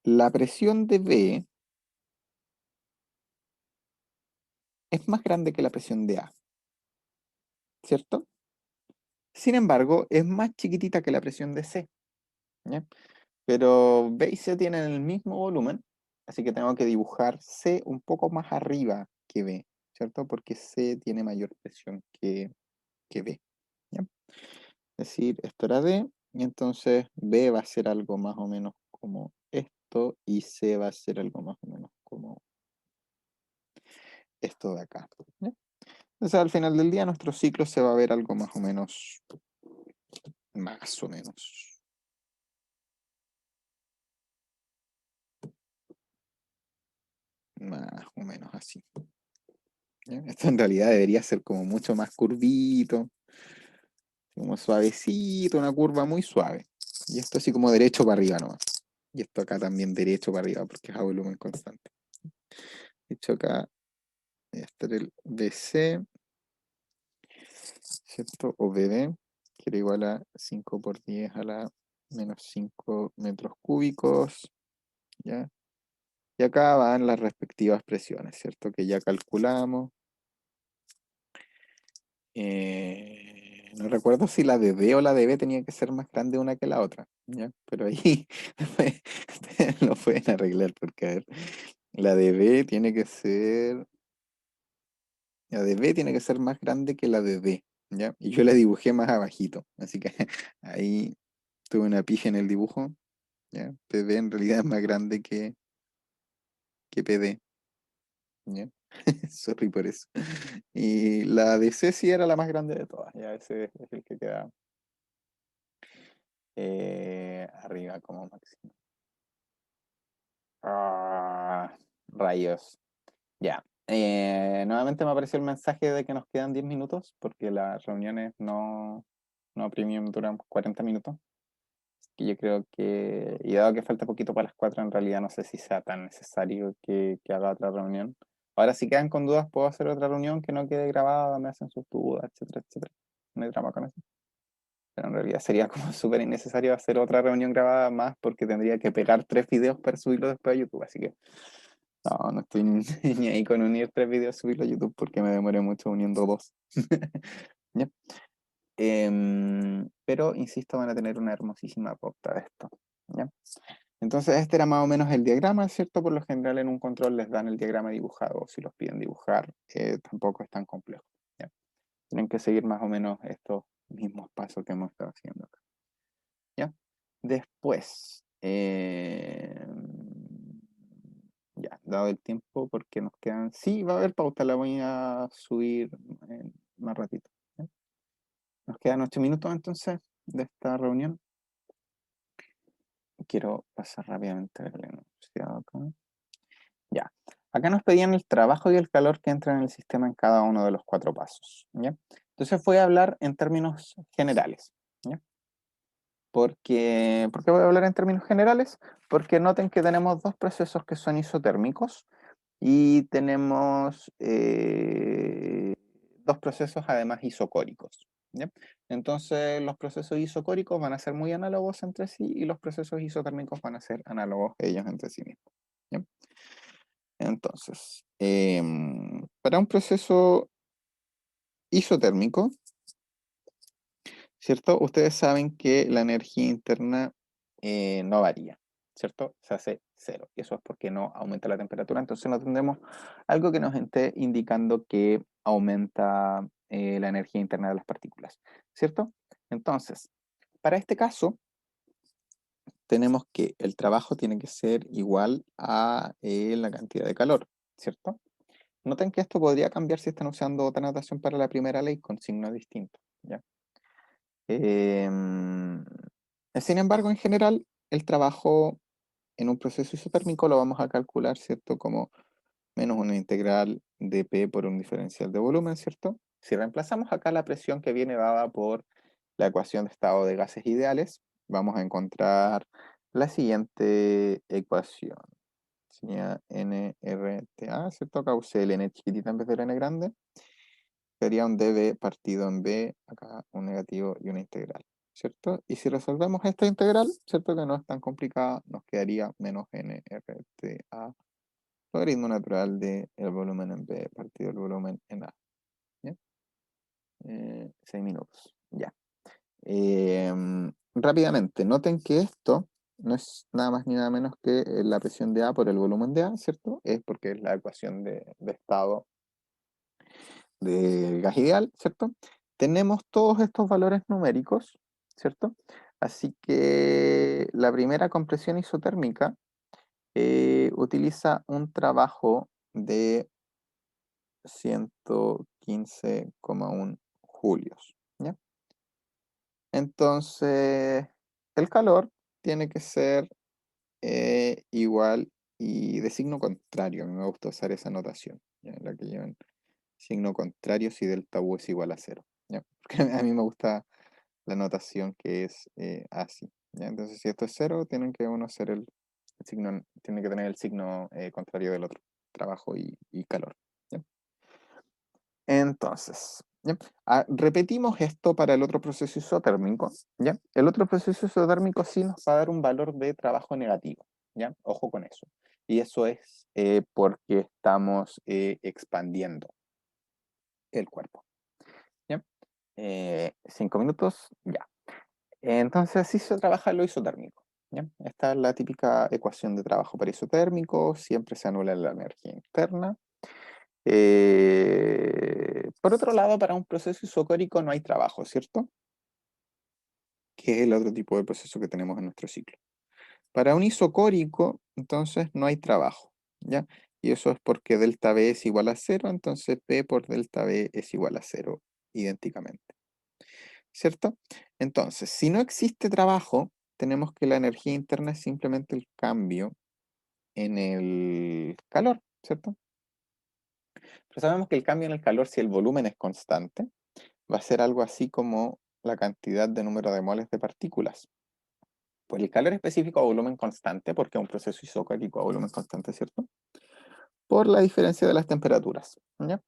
la presión de B es más grande que la presión de A, ¿cierto? Sin embargo, es más chiquitita que la presión de C. ¿Ya? Pero B y C tienen el mismo volumen, así que tengo que dibujar C un poco más arriba que B, ¿cierto? Porque C tiene mayor presión que B. ¿Ya? Es decir, esto era D, y entonces B va a ser algo más o menos como esto, y C va a ser algo más o menos como esto de acá. ¿Ya? Entonces al final del día nuestro ciclo se va a ver algo más o menos así. ¿Ya? Esto en realidad debería ser como mucho más curvito, como suavecito, una curva muy suave. Y esto así como derecho para arriba nomás. Y esto acá también derecho para arriba porque es a volumen constante. De hecho acá, este era el BC, ¿cierto? O BD, que era igual a 5 por 10 a la menos 5 metros cúbicos, ¿ya? Y acá van las respectivas presiones, ¿cierto? Que ya calculamos. No recuerdo si la de D o la de B tenía que ser más grande una que la otra, ¿ya? Pero ahí ustedes lo pueden arreglar porque, a ver, la de B tiene que ser, la de B tiene que ser más grande que la de D, ¿ya? Y yo la dibujé más abajito, así que ahí tuve una pija en el dibujo, ¿ya? PB en realidad es más grande que PD, ¿ya? Sorry por eso. Y la de C sí era la más grande de todas, ya ese es el que queda arriba como máximo. Ah, rayos. Ya. Nuevamente me apareció el mensaje de que nos quedan 10 minutos porque las reuniones no premium duran 40 minutos. Y yo creo que, y dado que falta poquito para las 4 en realidad no sé si sea tan necesario que haga otra reunión. Ahora, si quedan con dudas, puedo hacer otra reunión que no quede grabada, me hacen sus dudas, etcétera, etcétera. No hay drama con eso. Pero en realidad sería como súper innecesario hacer otra reunión grabada más porque tendría que pegar 3 videos para subirlo después a YouTube. Así que no estoy ni ahí con unir 3 videos, subirlo a YouTube porque me demoré mucho uniendo dos. ¿Ya? Pero insisto, van a tener una hermosísima pauta de esto. ¿Ya? Entonces, este era más o menos el diagrama, ¿cierto? Por lo general, en un control les dan el diagrama dibujado. Si los piden dibujar, tampoco es tan complejo. ¿Ya? Tienen que seguir más o menos estos mismos pasos que hemos estado haciendo acá. ¿Ya? Después, ya, dado el tiempo, porque nos quedan. Sí, va a haber pauta, la voy a subir más ratito. ¿Ya? Nos quedan 8 minutos entonces de esta reunión. Quiero pasar rápidamente a ver el enunciado acá. Ya. Acá nos pedían el trabajo y el calor que entran en el sistema en cada uno de los 4 pasos. ¿Ya? Entonces voy a hablar en términos generales. ¿Ya? ¿Por qué voy a hablar en términos generales? Porque noten que tenemos dos procesos que son isotérmicos y tenemos dos procesos además isocóricos. ¿Ya? Entonces los procesos isocóricos van a ser muy análogos entre sí y los procesos isotérmicos van a ser análogos ellos entre sí mismos. ¿Ya? Entonces, para un proceso isotérmico, ¿cierto? Ustedes saben que la energía interna no varía, ¿cierto? Se hace cero. Y eso es porque no aumenta la temperatura. Entonces no tendremos algo que nos esté indicando que aumenta la energía interna de las partículas, ¿cierto? Entonces, para este caso, tenemos que el trabajo tiene que ser igual a la cantidad de calor, ¿cierto? Noten que esto podría cambiar si están usando otra notación para la primera ley con signo distinto, ¿ya? Em, Sin embargo, en general, el trabajo en un proceso isotérmico lo vamos a calcular, ¿cierto? Como menos una integral de P por un diferencial de volumen, ¿cierto? Si reemplazamos acá la presión que viene dada por la ecuación de estado de gases ideales, vamos a encontrar la siguiente ecuación. Sería NRTA, ¿cierto? Acá usé el N chiquitita en vez del N grande. Sería un dB partido en B, acá un negativo y una integral, ¿cierto? Y si resolvemos esta integral, ¿cierto? Que no es tan complicada, nos quedaría menos NRTA, logaritmo natural del volumen en B partido el volumen en A. ¿Ya? 6 minutos, ya. Rápidamente, noten que esto no es nada más ni nada menos que la presión de A por el volumen de A, ¿cierto? Es porque es la ecuación de estado del gas ideal, ¿cierto? Tenemos todos estos valores numéricos, ¿cierto? Así que la primera compresión isotérmica utiliza un trabajo de 115,1 julios, ¿ya? Entonces, el calor tiene que ser igual y de signo contrario. A mí me gusta usar esa notación, ¿ya? La que llevan signo contrario si delta U es igual a cero, ¿ya? Porque a mí me gusta la notación que es así, ¿ya? Entonces, si esto es 0, tienen que uno ser el signo, tiene que tener el signo contrario del otro, trabajo y calor. ¿Ya? Entonces, ¿ya? Repetimos esto para el otro proceso isotérmico, ¿ya? El otro proceso isotérmico sí nos va a dar un valor de trabajo negativo, ¿ya? Ojo con eso. Y eso es porque estamos expandiendo el cuerpo, ¿ya? 5 minutos, ya. Entonces así se trabaja lo isotérmico, ¿ya? Esta es la típica ecuación de trabajo para isotérmico, siempre se anula la energía interna. Por otro lado, para un proceso isocórico no hay trabajo, ¿cierto? Que es el otro tipo de proceso que tenemos en nuestro ciclo. Para un isocórico, entonces no hay trabajo, ¿ya? Y eso es porque delta B es igual a 0, entonces P por delta B es igual a 0, idénticamente, ¿cierto? Entonces, si no existe trabajo, tenemos que la energía interna es simplemente el cambio en el calor, ¿cierto? Pero sabemos que el cambio en el calor, si el volumen es constante, va a ser algo así como la cantidad de número de moles de partículas. Pues el calor específico a volumen constante, porque es un proceso isocálico a volumen constante, ¿cierto? Por la diferencia de las temperaturas, ¿ya?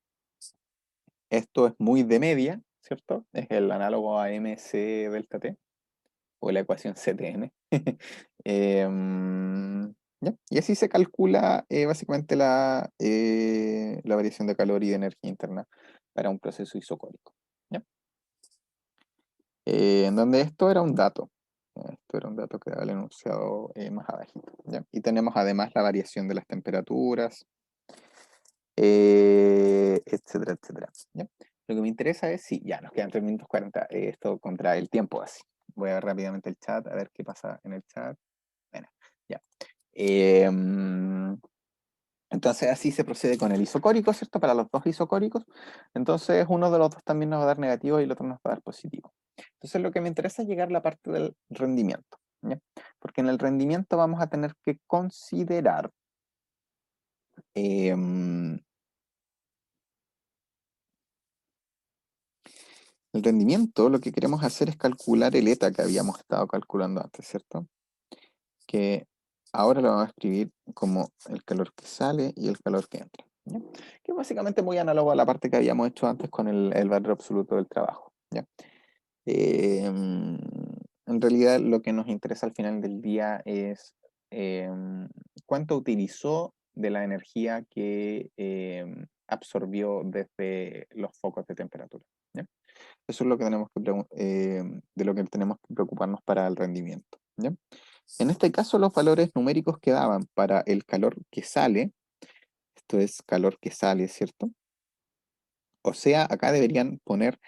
Esto es muy de media, ¿cierto? Es el análogo a mc delta T, o la ecuación CTM. ¿Ya? Y así se calcula básicamente la variación de calor y de energía interna para un proceso isocólico, ¿ya? En donde esto era un dato. Esto era un dato que daba el enunciado más abajito, ¿ya? Y tenemos además la variación de las temperaturas, etcétera, etcétera, ¿ya? Lo que me interesa es si, ya nos quedan 3 minutos 40, esto contra el tiempo así. Voy a ver rápidamente el chat, a ver qué pasa en el chat. Bueno, ya. Entonces así se procede con el isocórico, ¿cierto? Para los dos isocóricos. Entonces uno de los dos también nos va a dar negativo y el otro nos va a dar positivo. Entonces lo que me interesa es llegar a la parte del rendimiento, ¿ya? Porque en el rendimiento vamos a tener que considerar el rendimiento. Lo que queremos hacer es calcular el eta que habíamos estado calculando antes, ¿cierto? Que ahora lo vamos a escribir como el calor que sale y el calor que entra, ¿ya? Que es básicamente muy análogo a la parte que habíamos hecho antes con el valor absoluto del trabajo, ¿ya? En realidad lo que nos interesa al final del día es cuánto utilizó de la energía que absorbió desde los focos de temperatura, ¿ya? Eso es lo que tenemos que de lo que tenemos que preocuparnos para el rendimiento, ¿ya? En este caso, los valores numéricos que daban para el calor que sale, esto es calor que sale, ¿cierto? O sea, acá deberían poner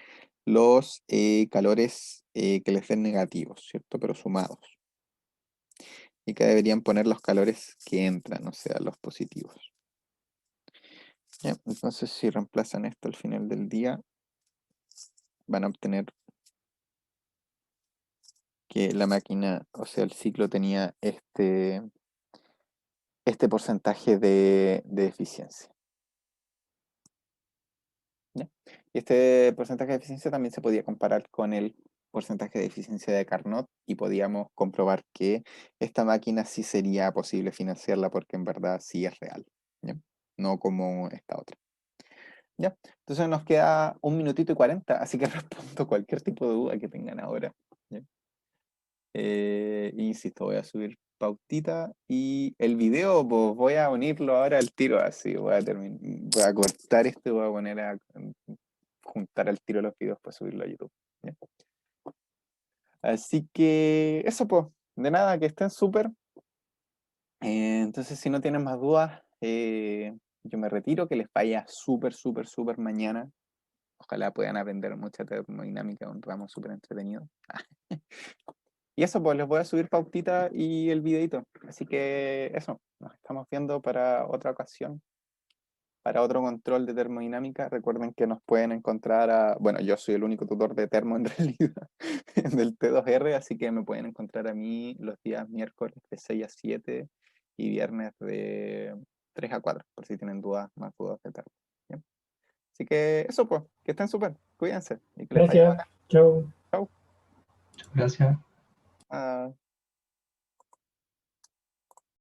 los calores que les den negativos, ¿cierto? Pero sumados. Y acá deberían poner los calores que entran, o sea, los positivos. ¿Ya? Entonces, si reemplazan esto al final del día, van a obtener que la máquina, o sea, el ciclo tenía este porcentaje de eficiencia, ¿ya? Y este porcentaje de eficiencia también se podía comparar con el porcentaje de eficiencia de Carnot y podíamos comprobar que esta máquina sí sería posible financiarla porque en verdad sí es real, ¿ya? No como esta otra, ¿ya? Entonces nos queda 1 minutito y 40, así que respondo cualquier tipo de duda que tengan ahora, ¿ya? Insisto, voy a subir pautita y el video, pues voy a unirlo ahora al tiro, así voy a cortar esto y voy a poner a juntar al tiro los videos para subirlo a YouTube, ¿ya? Así que eso, pues, de nada, que estén súper. Entonces, si no tienen más dudas, yo me retiro, que les vaya súper, súper, súper mañana. Ojalá puedan aprender mucha termodinámica, un ramo súper entretenido. Y eso, pues les voy a subir pautita y el videito. Así que eso, nos estamos viendo para otra ocasión, para otro control de termodinámica. Recuerden que nos pueden encontrar bueno, yo soy el único tutor de termo en realidad, del T2R, así que me pueden encontrar a mí los días miércoles de 6 a 7 y viernes de 3 a 4, por si tienen dudas, más dudas de termo. ¿Bien? Así que eso, pues, que estén súper, cuídense y que les vaya Gracias. bacán. Chao. Chau. Gracias. Ah.